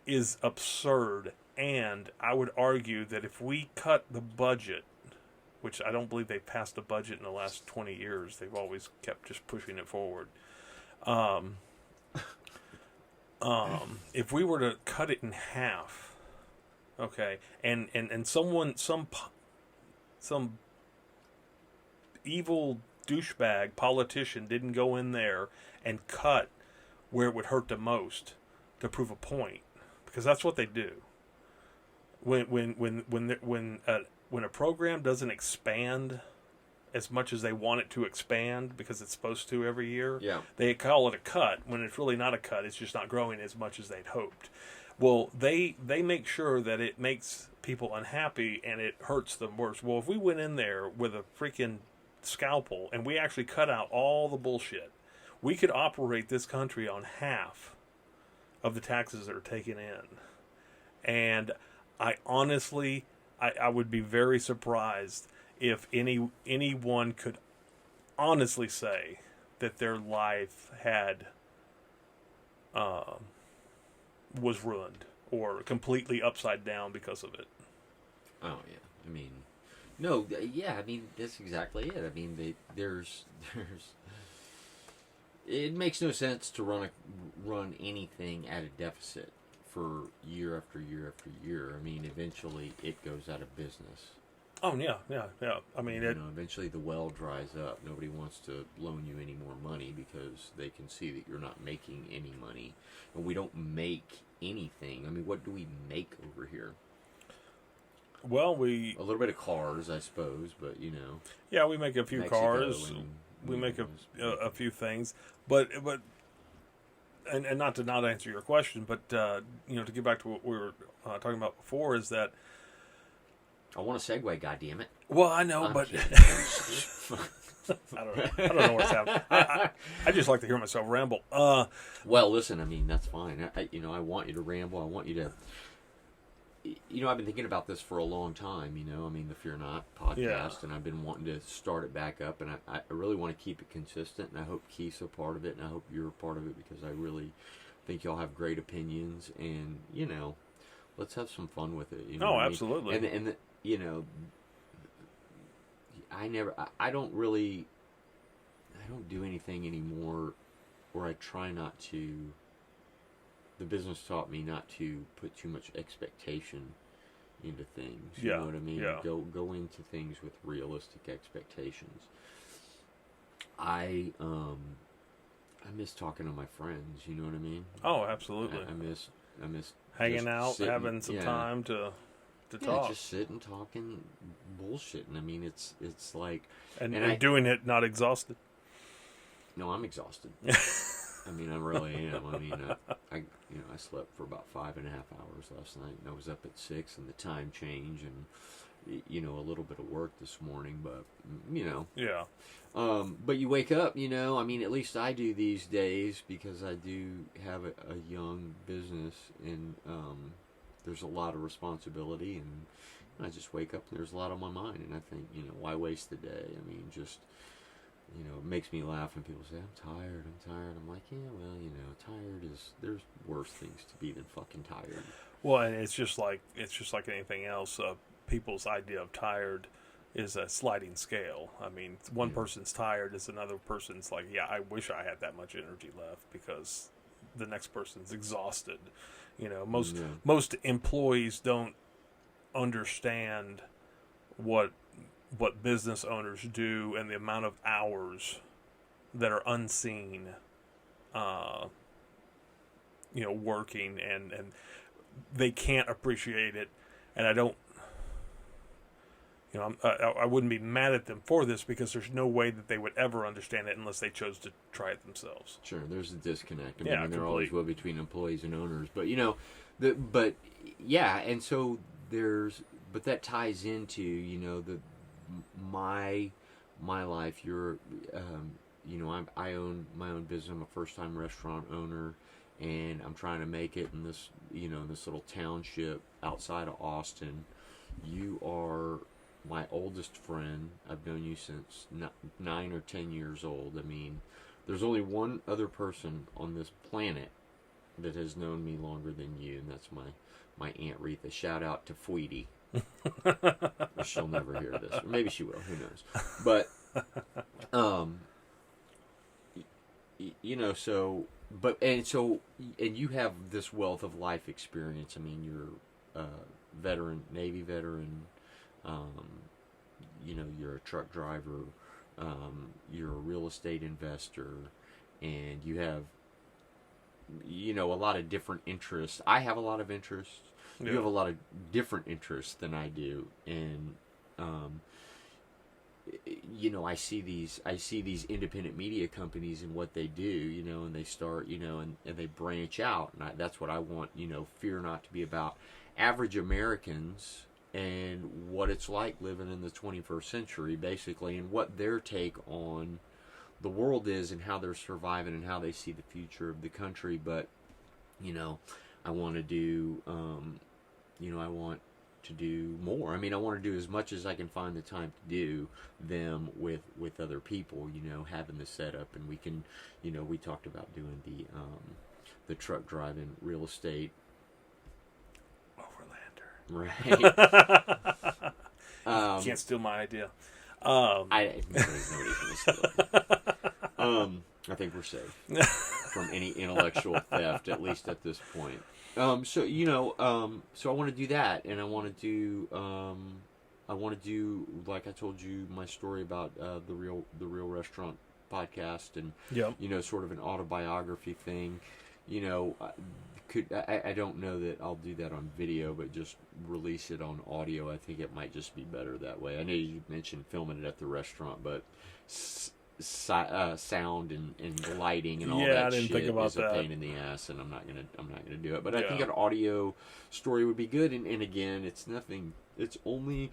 is absurd. And I would argue that if we cut the budget, which I don't believe they've passed a budget in the last 20 years, they've always kept just pushing it forward. If we were to cut it in half, okay, and some evil douchebag politician didn't go in there and cut where it would hurt the most to prove a point, because that's what they do. When a program doesn't expand as much as they want it to expand, because it's supposed to every year, they call it a cut when it's really not a cut. It's just not growing as much as they'd hoped. Well, they make sure that it makes people unhappy and it hurts them worse. Well, if we went in there with a freaking scalpel and we actually cut out all the bullshit, we could operate this country on half of the taxes that are taken in. And I honestly, I would be very surprised if anyone could honestly say that their life had was ruined or completely upside down because of it. Oh yeah, I mean, no, yeah, I mean that's exactly it. I mean, there's it makes no sense to run anything at a deficit for year after year after year. I mean, eventually it goes out of business. Oh yeah. I mean, eventually the well dries up. Nobody wants to loan you any more money because they can see that you're not making any money, and we don't make anything. I mean, what do we make over here? Well, a little bit of cars, I suppose, but yeah, we make a few Mexico cars. We make a few things, but and not to not answer your question, but to get back to what we were talking about before, is that I want to segue. Goddamn it! Well, I know, but I don't know what's happening. I just like to hear myself ramble. Well, listen, I mean that's fine. I want you to ramble. I want you to. I've been thinking about this for a long time. I mean the Fear-Naught podcast, and I've been wanting to start it back up, and I really want to keep it consistent, and I hope Keith's a part of it, and I hope you're a part of it, because I really think y'all have great opinions, and let's have some fun with it. Oh, absolutely. And I don't do anything anymore, or I try not to. The business taught me not to put too much expectation into things. You know what I mean? Yeah. Go into things with realistic expectations. I miss talking to my friends. You know what I mean? Oh, absolutely. I miss hanging out, having some time to to talk. Just sitting, talking, bullshitting. I mean, it's like... And doing it not exhausted. No, I'm exhausted. I mean, I really am. I mean, I slept for about 5.5 hours last night, and I was up at 6, and the time change, and a little bit of work this morning, but Yeah. But you wake up, I mean, at least I do these days, because I do have a young business, and there's a lot of responsibility, and I just wake up and there's a lot on my mind, and I think, why waste the day? I mean, just, it makes me laugh when people say, I'm tired. I'm like, yeah, well, tired there's worse things to be than fucking tired. Well, and it's just like anything else. People's idea of tired is a sliding scale. I mean, one person's tired is another person's like, yeah, I wish I had that much energy left, because the next person's exhausted. Most employees don't understand what business owners do, and the amount of hours that are unseen, working, and they can't appreciate it. And I don't, I wouldn't be mad at them for this, because there's no way that they would ever understand it unless they chose to try it themselves. Sure, there's a disconnect. I mean, Yeah, there always will between employees and owners, but and so but that ties into my life. I own my own business. I'm a first-time restaurant owner, and I'm trying to make it in this this little township outside of Austin. You are my oldest friend. I've known you since 9 or 10 years old. I mean, there's only one other person on this planet that has known me longer than you, and that's my Aunt Retha. Shout out to Fweety. She'll never hear this. Or maybe she will. Who knows? But, and you have this wealth of life experience. I mean, you're a veteran, Navy veteran. You're a truck driver. You're a real estate investor, and you have, a lot of different interests. I have a lot of interests. Yeah. You have a lot of different interests than I do, and I see these independent media companies and what they do, and they start, and they branch out, and that's what I want, Fear-Naught to be about. Average Americans and what it's like living in the 21st century, basically, and what their take on the world is, and how they're surviving, and how they see the future of the country. But, I want to do, I want to do more. I mean, I want to do as much as I can find the time to do them with other people, having the setup, and we can, we talked about doing the truck driving, real estate. Right. Can't steal my idea. Nobody's gonna steal it. I think we're safe from any intellectual theft, at least at this point. So I want to do that, and I want to do, like I told you, my story about the real restaurant podcast, and sort of an autobiography thing. I don't know that I'll do that on video, but just release it on audio. I think it might just be better that way. I know you mentioned filming it at the restaurant, but sound and lighting and all that shit is a pain in the ass, and I'm not gonna do it. But I think an audio story would be good. And again, it's nothing. It's only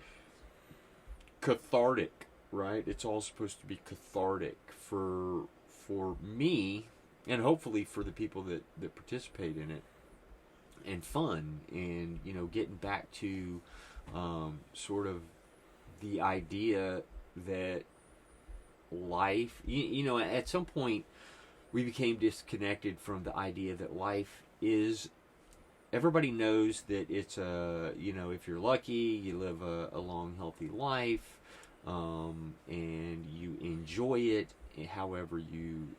cathartic, right? It's all supposed to be cathartic for me, and hopefully for the people that participate in it, and fun, and getting back to sort of the idea that life, at some point we became disconnected from the idea that life is, everybody knows that it's if you're lucky, you live a long, healthy life, and you enjoy it however you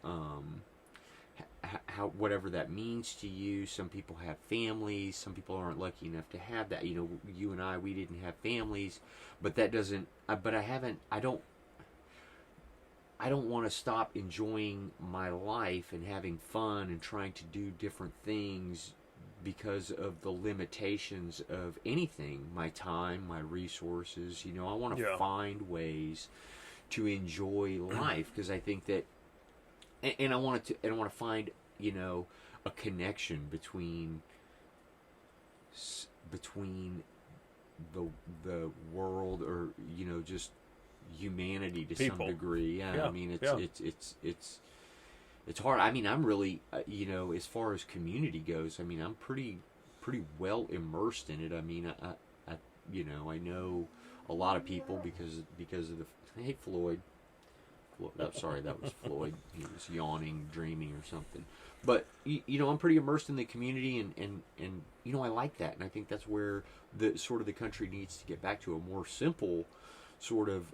whatever that means to you. Some people have families, some people aren't lucky enough to have that. You and I, we didn't have families, but that doesn't, but I don't want to stop enjoying my life and having fun and trying to do different things because of the limitations of anything, my time, my resources. You know, I want to find ways to enjoy life, because I think that, and I want to find, you know, a connection between the world, or, you know, just humanity to some degree. Yeah, I mean, it's hard. I mean, I'm really, you know, as far as community goes, I mean, I'm pretty well immersed in it. I mean, I you know, I know a lot of people because of the, hey, Floyd. Sorry, that was Floyd. He was yawning, dreaming, or something. But you know, I'm pretty immersed in the community, and you know, I like that, and I think that's where the sort of the country needs to get back to a more simple sort of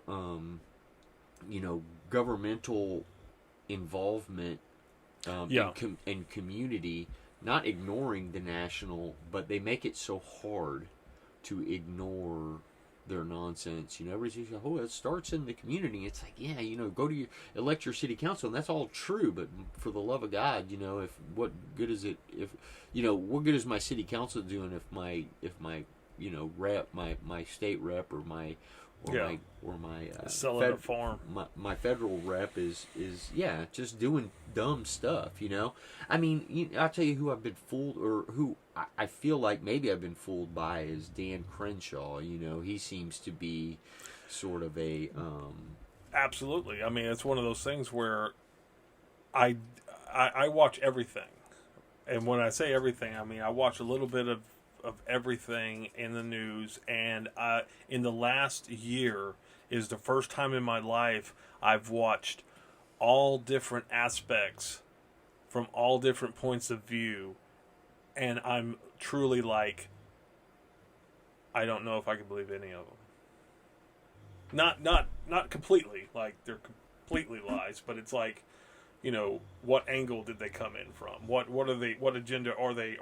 you know, governmental involvement in community, not ignoring the national, but they make it so hard to ignore their nonsense. You know, everybody's like, oh, it starts in the community. It's like, yeah, you know, go to elect your city council, and that's all true, but for the love of God, you know, what good is it if, you know, what good is my city council doing if my you know, rep, my state rep, or my selling the farm, my federal rep is just doing dumb stuff. You know, I mean, I'll tell you who I've been fooled, or who I feel like maybe I've been fooled by, is Dan Crenshaw. You know, he seems to be sort of a absolutely. I mean, it's one of those things where I watch everything, and when I say everything, I mean I watch a little bit of everything in the news, and in the last year is the first time in my life I've watched all different aspects from all different points of view, and I'm truly like, I don't know if I can believe any of them. Not completely, like they're completely lies, but it's like, you know, what angle did they come in from? What agenda are they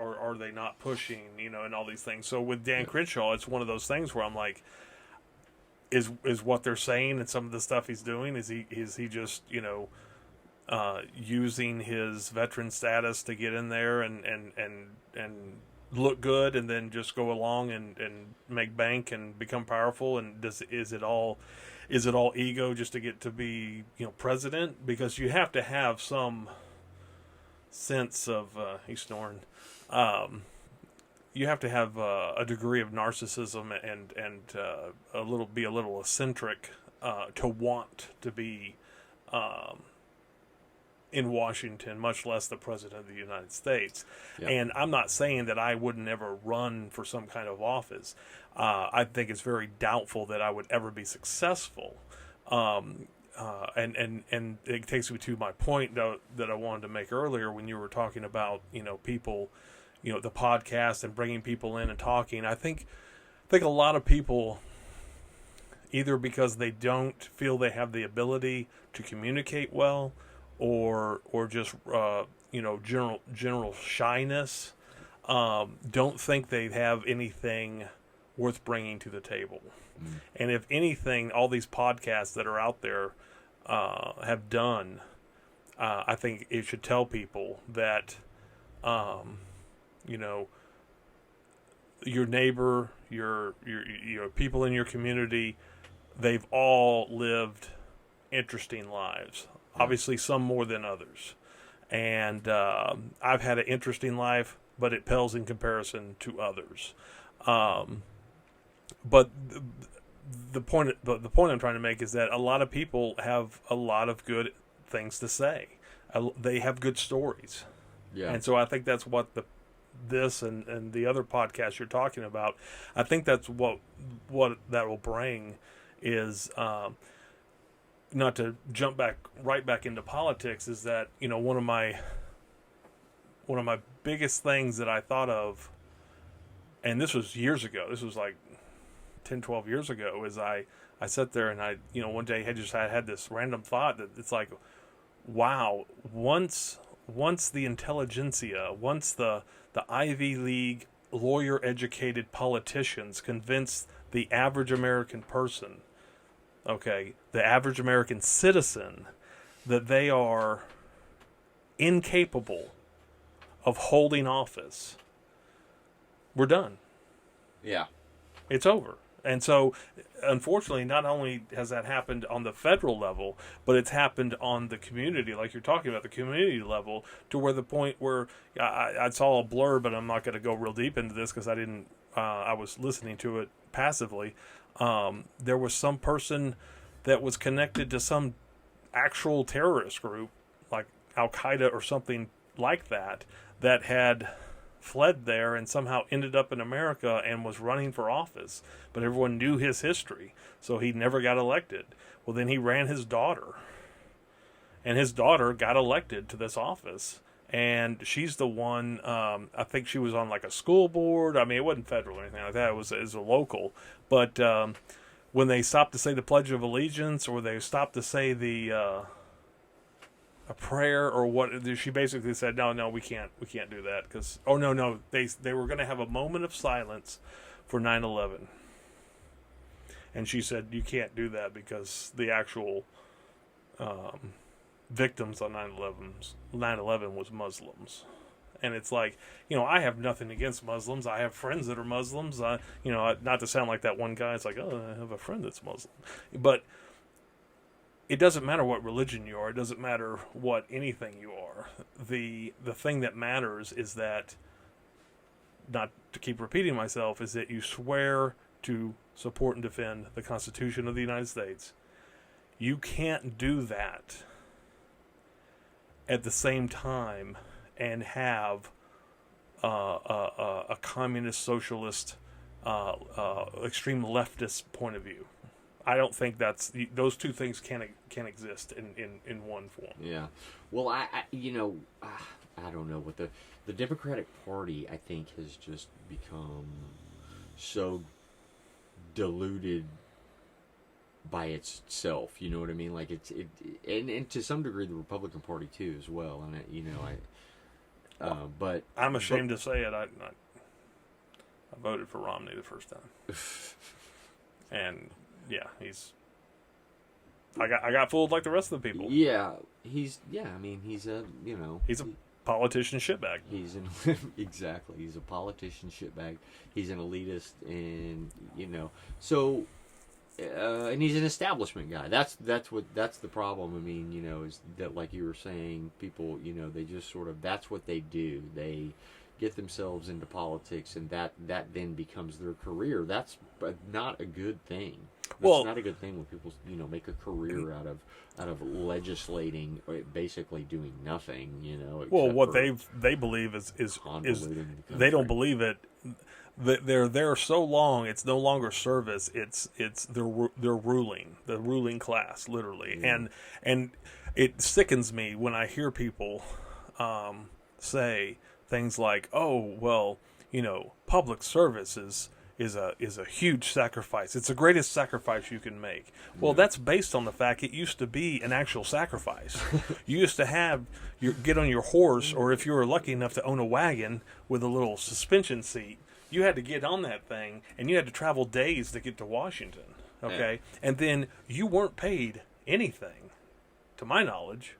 not pushing? You know, and all these things. So with Dan Crenshaw, it's one of those things where I'm like, is what they're saying and some of the stuff he's doing, is he just, you know, using his veteran status to get in there and look good, and then just go along and make bank and become powerful? And is it all ego just to get to be, you know, president? Because you have to have some sense of he's snoring. You have to have a degree of narcissism and be a little eccentric to want to be in Washington, much less the president of the United States. Yep. And I'm not saying that I would never run for some kind of office. I think it's very doubtful that I would ever be successful. And it takes me to my point that I wanted to make earlier when you were talking about, you know, people, you know, the podcast and bringing people in and talking. I think a lot of people, either because they don't feel they have the ability to communicate well, or just you know, general shyness, don't think they have anything worth bringing to the table. And if anything, all these podcasts that are out there have done, I think it should tell people that, you know, your neighbor, your people in your community, they've all lived interesting lives. Obviously, some more than others. And I've had an interesting life, but it pales in comparison to others. But the point I'm trying to make is that a lot of people have a lot of good things to say. They have good stories. Yeah. And so I think that's what this and the other podcasts you're talking about, I think that's what that will bring is, not to jump right back into politics, is that, you know, one of my biggest things that I thought of, and this was years ago, this was like 10, 12 years ago, is I sat there and I, you know, one day I had this random thought that it's like, wow, once the intelligentsia, once the Ivy League lawyer educated politicians convince the average American person, okay, the average American citizen, that they are incapable of holding office, we're done. Yeah. It's over. And so, unfortunately, not only has that happened on the federal level, but it's happened on the community, like you're talking about, the community level, to where the point where I saw a blur, but I'm not going to go real deep into this because I didn't. I was listening to it passively. There was some person that was connected to some actual terrorist group, like Al Qaeda or something like that, that had fled there and somehow ended up in America and was running for office, but everyone knew his history, so he never got elected. Well, then he ran his daughter, and his daughter got elected to this office, and she's the one, I think she was on like a school board. I mean, it wasn't federal or anything like that, it was a local, but when they stopped to say the Pledge of Allegiance, or they stopped to say a prayer or what, she basically said, no, we can't do that, because they were going to have a moment of silence for 9/11, and she said you can't do that because the actual victims on 9/11 was Muslims. And it's like, I have nothing against Muslims. I have friends that are Muslims. Not to sound like that one guy. It's like, oh, I have a friend that's Muslim, but it doesn't matter what religion you are. It doesn't matter what anything you are. The thing that matters is that, not to keep repeating myself, is that you swear to support and defend the Constitution of the United States. You can't do that at the same time and have a communist, socialist, extreme leftist point of view. I don't think those two things can exist in one form. Yeah. Well, I don't know what the Democratic Party, I think, has just become so diluted by itself. You know what I mean? Like and to some degree the Republican Party too as well. And but I'm ashamed to say it. I voted for Romney the first time, and yeah, I got fooled like the rest of the people. Yeah, he's a he's a politician shitbag. Exactly. He's a politician shitbag. He's an elitist, and so. And he's an establishment guy. That's the problem. I mean, is that, like you were saying, people, they just sort of, that's what they do. They get themselves into politics, and that then becomes their career. That's not a good thing. That's not a good thing when people, make a career out of legislating, or basically doing nothing. Well, what they believe is they don't believe it. They're there so long, it's no longer service. It's they're ruling, the ruling class, literally. Yeah. And it sickens me when I hear people say things like, "Oh, well, public service is a huge sacrifice. It's the greatest sacrifice you can make." Well, that's based on the fact it used to be an actual sacrifice. You used to get on your horse, or if you were lucky enough to own a wagon with a little suspension seat, you had to get on that thing, and you had to travel days to get to Washington, okay? Yeah. And then you weren't paid anything, to my knowledge,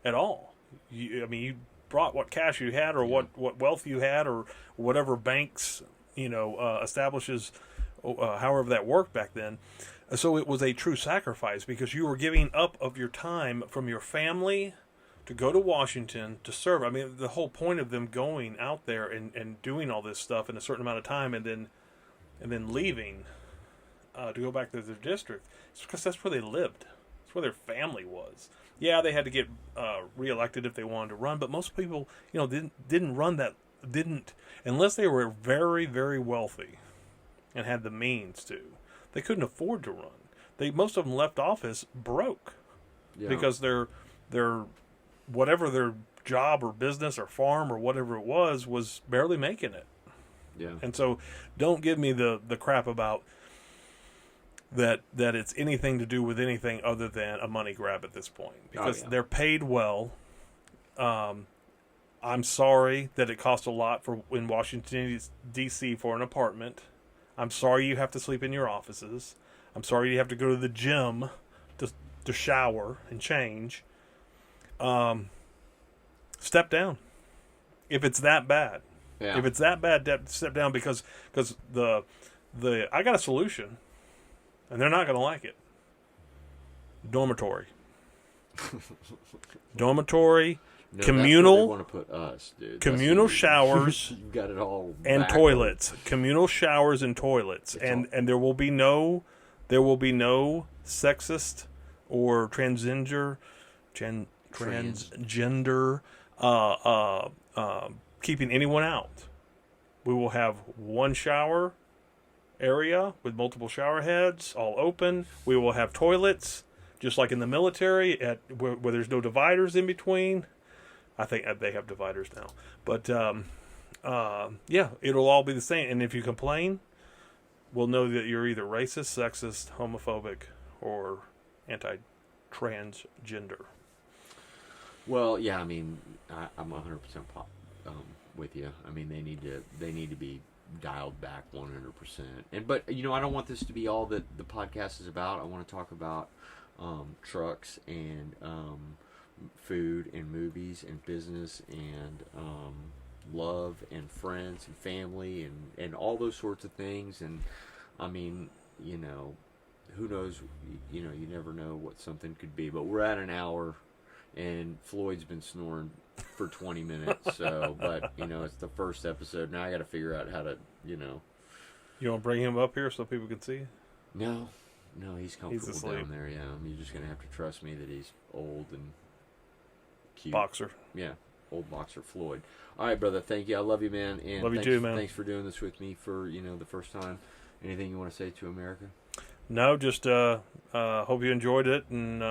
at all. You brought what cash you had, or what wealth you had, or whatever banks, establishes, however that worked back then. So it was a true sacrifice, because you were giving up of your time from your family to go to Washington to serve. I mean, the whole point of them going out there and doing all this stuff in a certain amount of time, and then leaving to go back to their district, it's because that's where they lived. That's where their family was. Yeah, they had to get reelected if they wanted to run, but most people, didn't run that. Didn't, unless they were very, very wealthy and had the means to. They couldn't afford to run. Most of them left office broke, because they're whatever their job or business or farm or whatever it was barely making it. Yeah. And so don't give me the crap about that it's anything to do with anything other than a money grab at this point, because they're paid well. I'm sorry that it costs a lot in Washington, D.C. for an apartment. I'm sorry you have to sleep in your offices. I'm sorry you have to go to the gym to shower and change. Step down. If it's that bad, If it's that bad, step down because the I got a solution, and they're not going to like it. Dormitory. Dormitory, No, communal. That's where they want to put us, dude. Communal showers. You got it all. And backwards. toilets. Communal showers and toilets. And there will be no sexist or transgender keeping anyone out. We will have one shower area with multiple shower heads, all open. We will have toilets, just like in the military, where there's no dividers in between. I think they have dividers now. But, yeah, it'll all be the same. And if you complain, we'll know that you're either racist, sexist, homophobic, or anti-transgender. Well, yeah, I mean, I'm 100% with you. I mean, they need to be dialed back 100%. But I don't want this to be all that the podcast is about. I want to talk about trucks and food and movies and business and love and friends and family and all those sorts of things. And I mean, who knows? You never know what something could be. But we're at an hour, and Floyd's been snoring for 20 minutes. So, but it's the first episode. Now I got to figure out how to, You want to bring him up here so people can see? No, he's comfortable asleep. down there. Yeah, you're just gonna have to trust me that he's old and cute. Boxer. Yeah, old boxer Floyd. All right, brother. Thank you. I love you, man. And love you too, man. Thanks for doing this with me for the first time. Anything you want to say to America? No, just hope you enjoyed it, and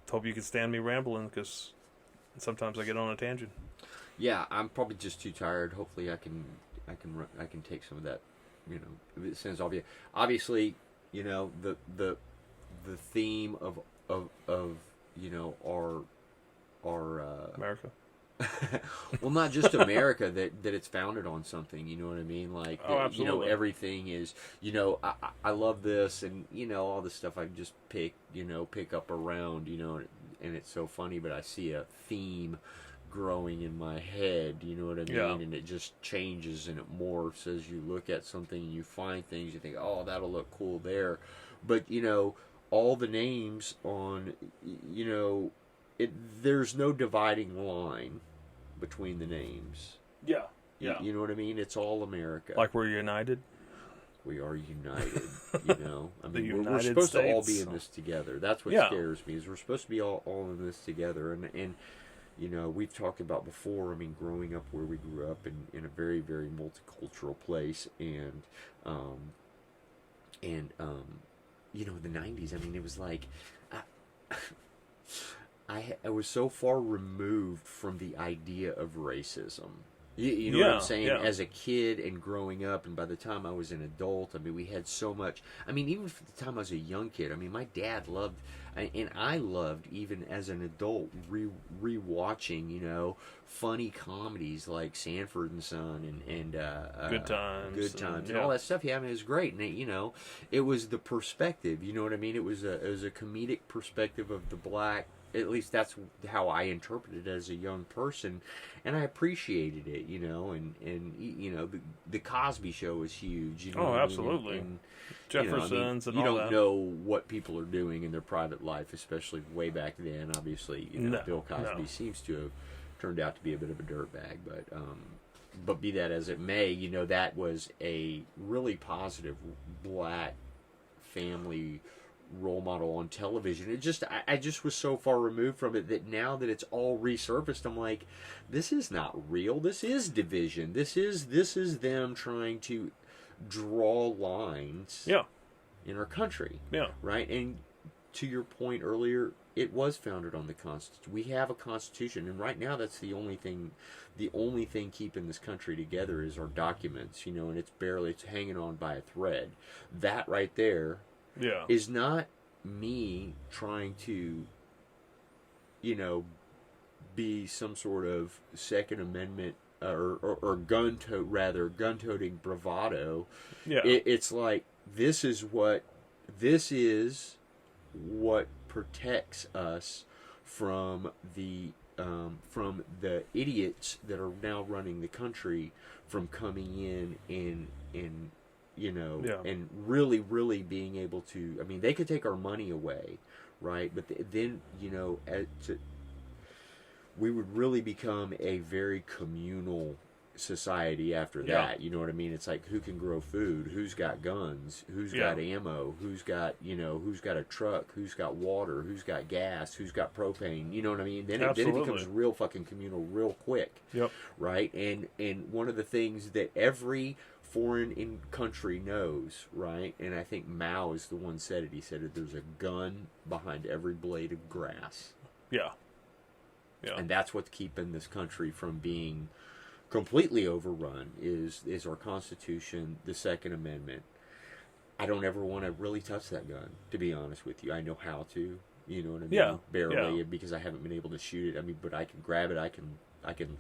hope you can stand me rambling because sometimes I get on a tangent. Yeah, I'm probably just too tired. Hopefully, I can take some of that. It sounds obvious. Obviously, the theme of our America. well, not just America, that it's founded on something. You know what I mean? Like, absolutely. everything is. I love this, and all the stuff I just pick up around. And it's so funny, but I see a theme growing in my head, you know what I mean? Yeah. And it just changes and it morphs as you look at something and you find things, you think, oh, that'll look cool there. But, all the names on, there's no dividing line between the names. Yeah. Yeah. You know what I mean? It's all America. Like we're united? We are united, I mean, we're United supposed to all States. be in this together. That's what scares me, is we're supposed to be all in this together. And we've talked about before, I mean, growing up where we grew up in a very, very multicultural place. And the 90s, I mean, it was like, I was so far removed from the idea of racism. You know what I'm saying? Yeah. As a kid and growing up, and by the time I was an adult, I mean, we had so much. I mean, even for the time I was a young kid, I mean, my dad loved, and I loved, even as an adult, rewatching, funny comedies like Sanford and Son and Good Times. And all that stuff. Yeah, I mean, it was great. And, it was the perspective, you know what I mean? It was a comedic perspective of the black. At least that's how I interpreted it as a young person, and I appreciated it, and the Cosby Show was huge. Oh, absolutely. And Jeffersons and you all don't that. know what people are doing in their private life, especially way back then. Obviously, Bill Cosby seems to have turned out to be a bit of a dirtbag, but be that as it may, that was a really positive black family role model on television. I just was so far removed from it that now that it's all resurfaced, I'm like, this is not real. This is division. This is them trying to draw lines in our country. Yeah. Right? And to your point earlier, it was founded on the Constitution. We have a Constitution, and right now that's the only thing keeping this country together is our documents, and it's hanging on by a thread. That right there is not me trying to, be some sort of Second Amendment or gun-toting bravado. Yeah. It's like, this is what protects us from the from the idiots that are now running the country from coming in and and really, really being able to. I mean, they could take our money away, right? But then we would really become a very communal society after that. You know what I mean? It's like, who can grow food, who's got guns, who's got ammo, who's got a truck, who's got water, who's got gas, who's got propane. You know what I mean? Then it becomes real fucking communal real quick. Right? And one of the things that every foreign country knows, right? And I think Mao is the one said it. He said that there's a gun behind every blade of grass. And that's what's keeping this country from being completely overrun is our Constitution, the Second Amendment. I don't ever want to really touch that gun, to be honest with you. I know how to, you know what I mean? Barely, because I haven't been able to shoot it. I mean, but I can grab it, I can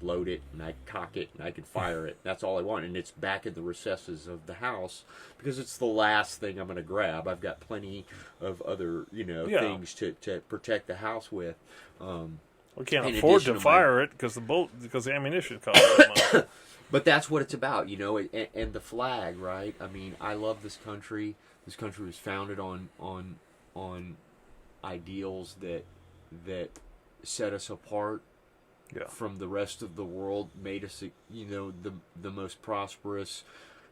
load it, and I can cock it, and I can fire it. That's all I want, and it's back in the recesses of the house because it's the last thing I'm going to grab. I've got plenty of other, things to protect the house with. We can't afford to fire it because the ammunition costs so much. But that's what it's about, and the flag, right? I mean, I love this country. This country was founded on ideals that set us apart from the rest of the world, made us, the most prosperous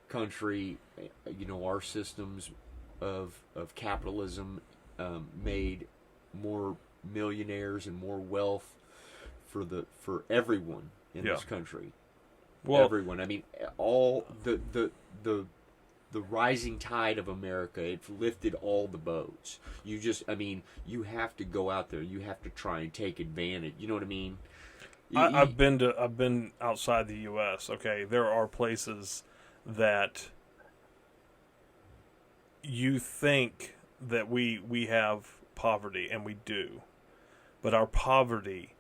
country. Our systems of capitalism made more millionaires and more wealth for everyone in this country. Well, everyone. I mean, all the rising tide of America, it lifted all the boats. You have to go out there. You have to try and take advantage. You know what I mean? I've been outside the U.S. Okay, there are places that you think that we have poverty, and we do. But our poverty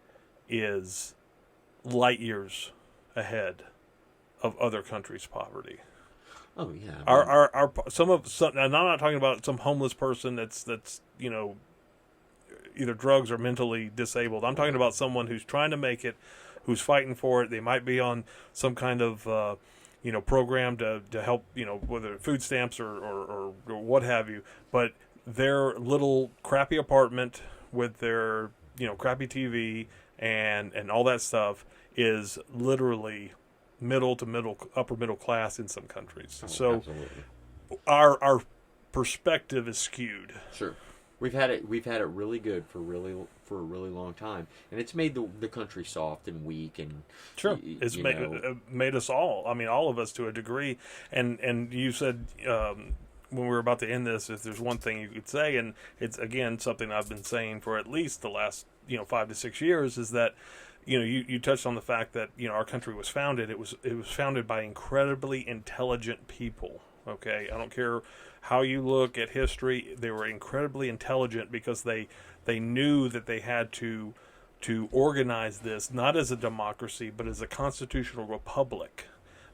is light years ahead of other countries' poverty. Oh yeah. And I'm not talking about some homeless person that's either drugs or mentally disabled. I'm talking about someone who's trying to make it, who's fighting for it. They might be on some kind of program to help, whether food stamps or what have you. But their little crappy apartment with their crappy TV and all that stuff is literally middle to upper middle class in some countries. So absolutely. Our perspective is skewed. Sure, we've had it really good for a really long time, and it's made the country soft and weak and sure. It's made us all. I mean, all of us to a degree. And you said. When we were about to end this, if there's one thing you could say, and it's again something I've been saying for at least the last 5 to 6 years, is that you touched on the fact that our country was founded. It was founded by incredibly intelligent people. Okay, I don't care how you look at history; they were incredibly intelligent because they knew that they had to organize this not as a democracy but as a constitutional republic,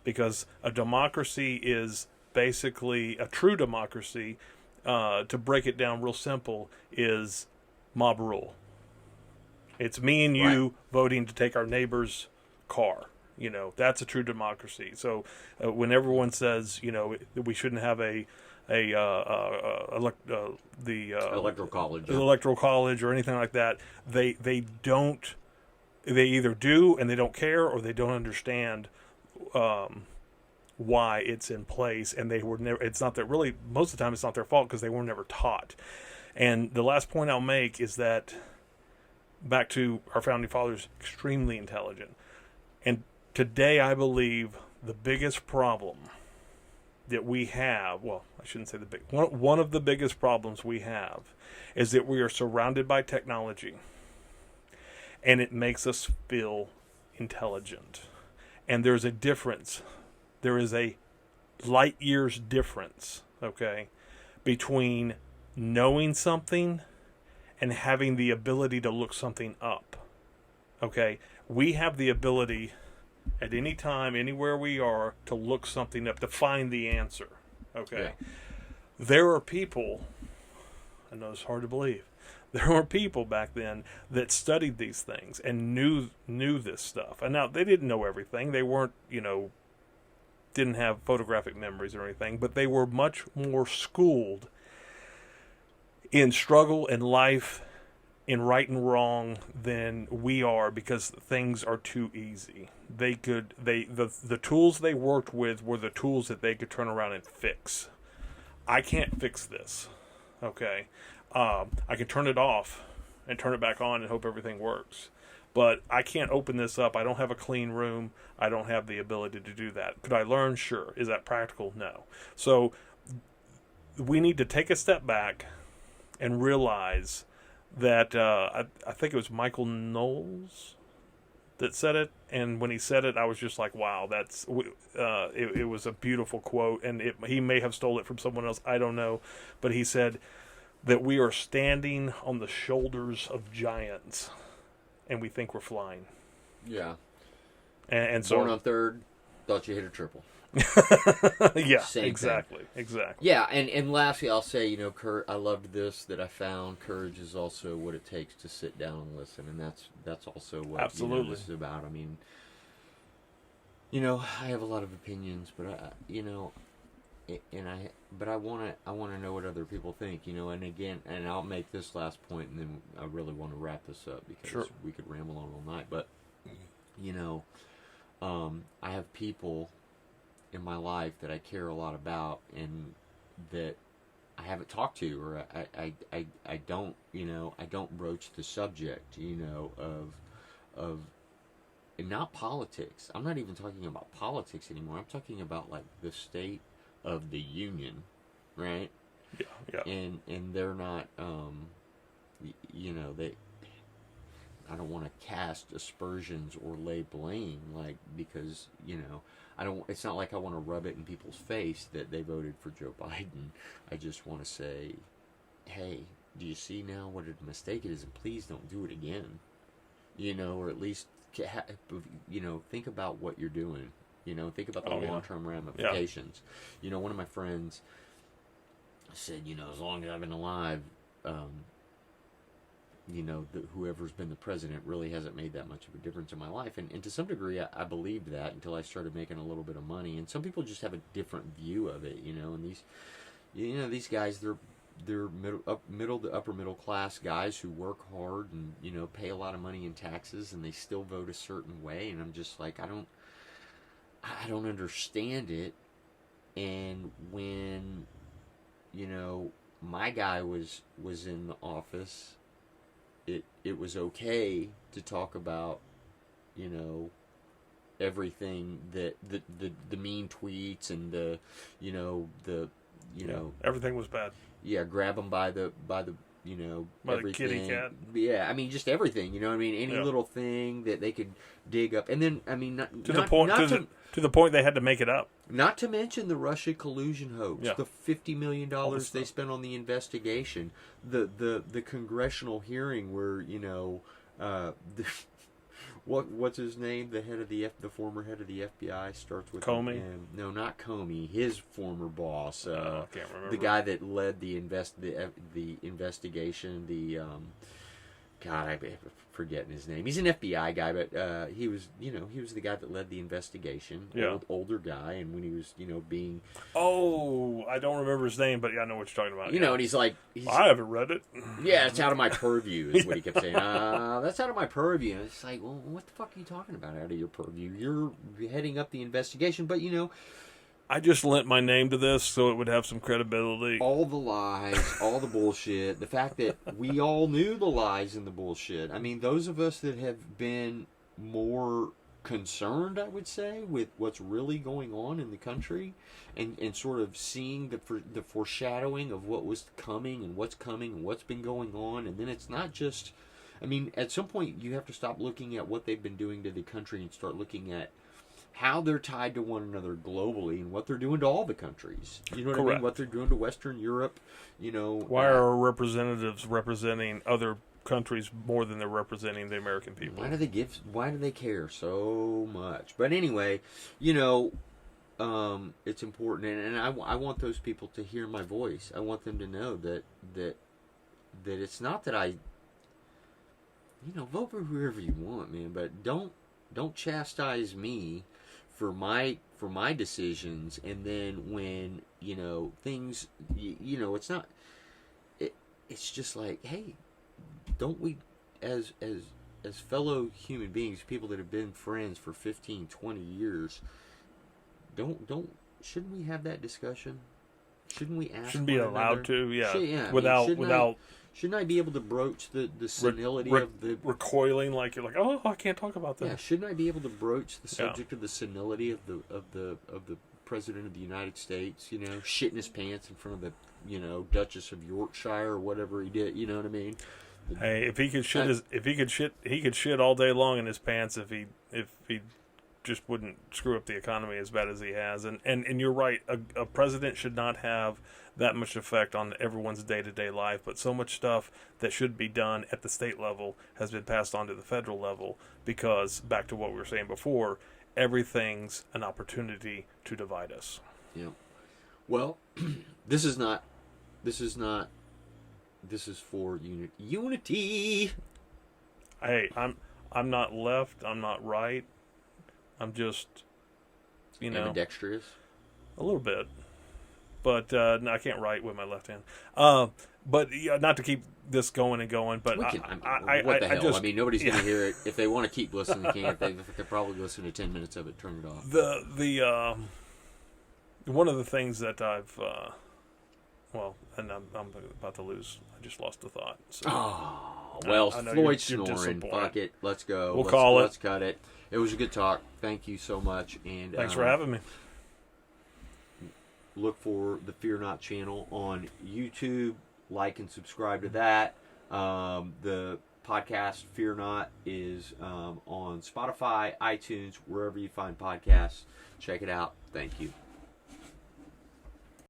because a democracy is basically a true democracy, to break it down real simple, is mob rule. It's me and you voting to take our neighbor's car. That's a true democracy. So when everyone says, we shouldn't have the electoral college or anything like that, they don't. They either do and they don't care, or they don't understand why it's in place, and they were never. It's not that really. Most of the time, it's not their fault because they were never taught. And the last point I'll make is that back to our founding fathers, extremely intelligent. And today, I believe the biggest problem that we have. Well, I shouldn't say the big one of the biggest problems we have is that we are surrounded by technology, and it makes us feel intelligent. And there's a difference. There is a light years difference, okay, between knowing something and having the ability to look something up. Okay, we have the ability at any time, anywhere we are, to look something up, to find the answer. Okay, there are people I know it's hard to believe. There were people back then that studied these things and knew this stuff. And now they didn't know everything. They weren't, didn't have photographic memories or anything, but they were much more schooled in struggle and life, in right and wrong than we are, because things are too easy. The tools they worked with were the tools that they could turn around and fix. I can't fix this. Okay. I can turn it off and turn it back on and hope everything works. But I can't open this up. I don't have a clean room. I don't have the ability to do that. Could I learn? Sure. Is that practical? No. So we need to take a step back and realize that I think it was Michael Knowles that said it, and when he said it, I was just like, wow, it was a beautiful quote, and he may have stole it from someone else, I don't know, but he said that we are standing on the shoulders of giants, and we think we're flying. Yeah. And so, born on third, thought you hit a triple. Yeah, Same exactly, thing. exactly. Yeah, and lastly, I'll say, I loved this that I found. Courage is also what it takes to sit down and listen, and that's also what Absolutely. This is about. I mean, I have a lot of opinions, but I want to know what other people think, and again, and I'll make this last point, and then I really want to wrap this up because Sure. we could ramble on all night, but I have people in my life that I care a lot about and that I haven't talked to, or I don't, I don't broach the subject, of and not politics. I'm not even talking about politics anymore. I'm talking about like the state of the union, right? Yeah. And they're not, they. I don't want to cast aspersions or lay blame, because I don't. It's not like I want to rub it in people's face that they voted for Joe Biden. I just want to say, hey, do you see now what a mistake it is, and please don't do it again. Or at least think about what you're doing. Think about the long-term ramifications. Yeah. One of my friends said, as long as I've been alive, whoever's been the president really hasn't made that much of a difference in my life. And to some degree, I believed that until I started making a little bit of money. And some people just have a different view of it, and these guys, they're middle to upper middle class guys who work hard and, pay a lot of money in taxes, and they still vote a certain way. And I'm just like, I don't understand it. And when, my guy was in the office, it was okay to talk about, everything that the mean tweets and everything was bad. Yeah, grab them by the By everything. the kitty cat. Yeah, I mean just everything. Any little thing that they could dig up, and then To the point they had to make it up. Not to mention the Russia collusion hoax, Yeah. the $50 million they spent on the investigation, the congressional hearing where what's his name, the head of the former head of the FBI starts with Comey? No, not Comey. His former boss, I can't remember. the guy that led the investigation. God, I'm forgetting his name. He's an FBI guy, but he was the guy that led the investigation. Yeah. Older guy, and when he was, being, I don't remember his name, but I know what you're talking about. and he's like, I haven't read it. yeah, it's out of my purview, is what he kept saying. That's out of my purview. And it's like, well, what the fuck are you talking about? Out of your purview? You're heading up the investigation, but I just lent my name to this so it would have some credibility. all the lies, all the bullshit, the fact that we all knew the lies and the bullshit. I mean, those of us that have been more concerned, I would say, with what's really going on in the country and sort of seeing the foreshadowing of what was coming and what's been going on. And then it's not just, I mean, at some point you have to stop looking at what they've been doing to the country and start looking at how they're tied to one another globally and what they're doing to all the countries. You know what I mean? What they're doing to Western Europe, Why are our representatives representing other countries more than they're representing the American people? Why do they care so much? But anyway, it's important, and I want those people to hear my voice. I want them to know that that it's not that I, vote for whoever you want, man, but don't chastise me for my decisions, and then when things, it's not, it's just like, hey, don't we as fellow human beings, people that have been friends for 15, 20 years, shouldn't we have that discussion? Shouldn't we ask? Shouldn't be allowed to, yeah. Without shouldn't I be able to broach the senility of the recoiling, like you're like, oh, I can't talk about that. Yeah, shouldn't I be able to broach the subject of the senility of the President of the United States? Shitting his pants in front of the Duchess of Yorkshire or whatever he did. You know what I mean? Hey, if he could shit all day long in his pants if he just wouldn't screw up the economy as bad as he has. And you're right, a president should not have that much effect on everyone's day-to-day life, but so much stuff that should be done at the state level has been passed on to the federal level because, back to what we were saying before, everything's an opportunity to divide us. Yeah. Well, this is for unity. Hey, I'm not left, I'm not right. I'm just, ambidextrous? A little bit. But no, I can't write with my left hand. But not to keep this going and going, but what the hell? I mean, nobody's going to hear it. If they want to keep listening, they can. They could probably listen to 10 minutes of it, turn it off. The one of the things that I've, and I'm about to lose. I just lost the thought. So. Oh, well, Floyd's snoring. Fuck it. Let's go. Let's cut it. It was a good talk. Thank you so much. And thanks for having me. Look for the Fear-Naught channel on YouTube. Like and subscribe to that. The podcast Fear-Naught is on Spotify, iTunes, wherever you find podcasts. Check it out. Thank you.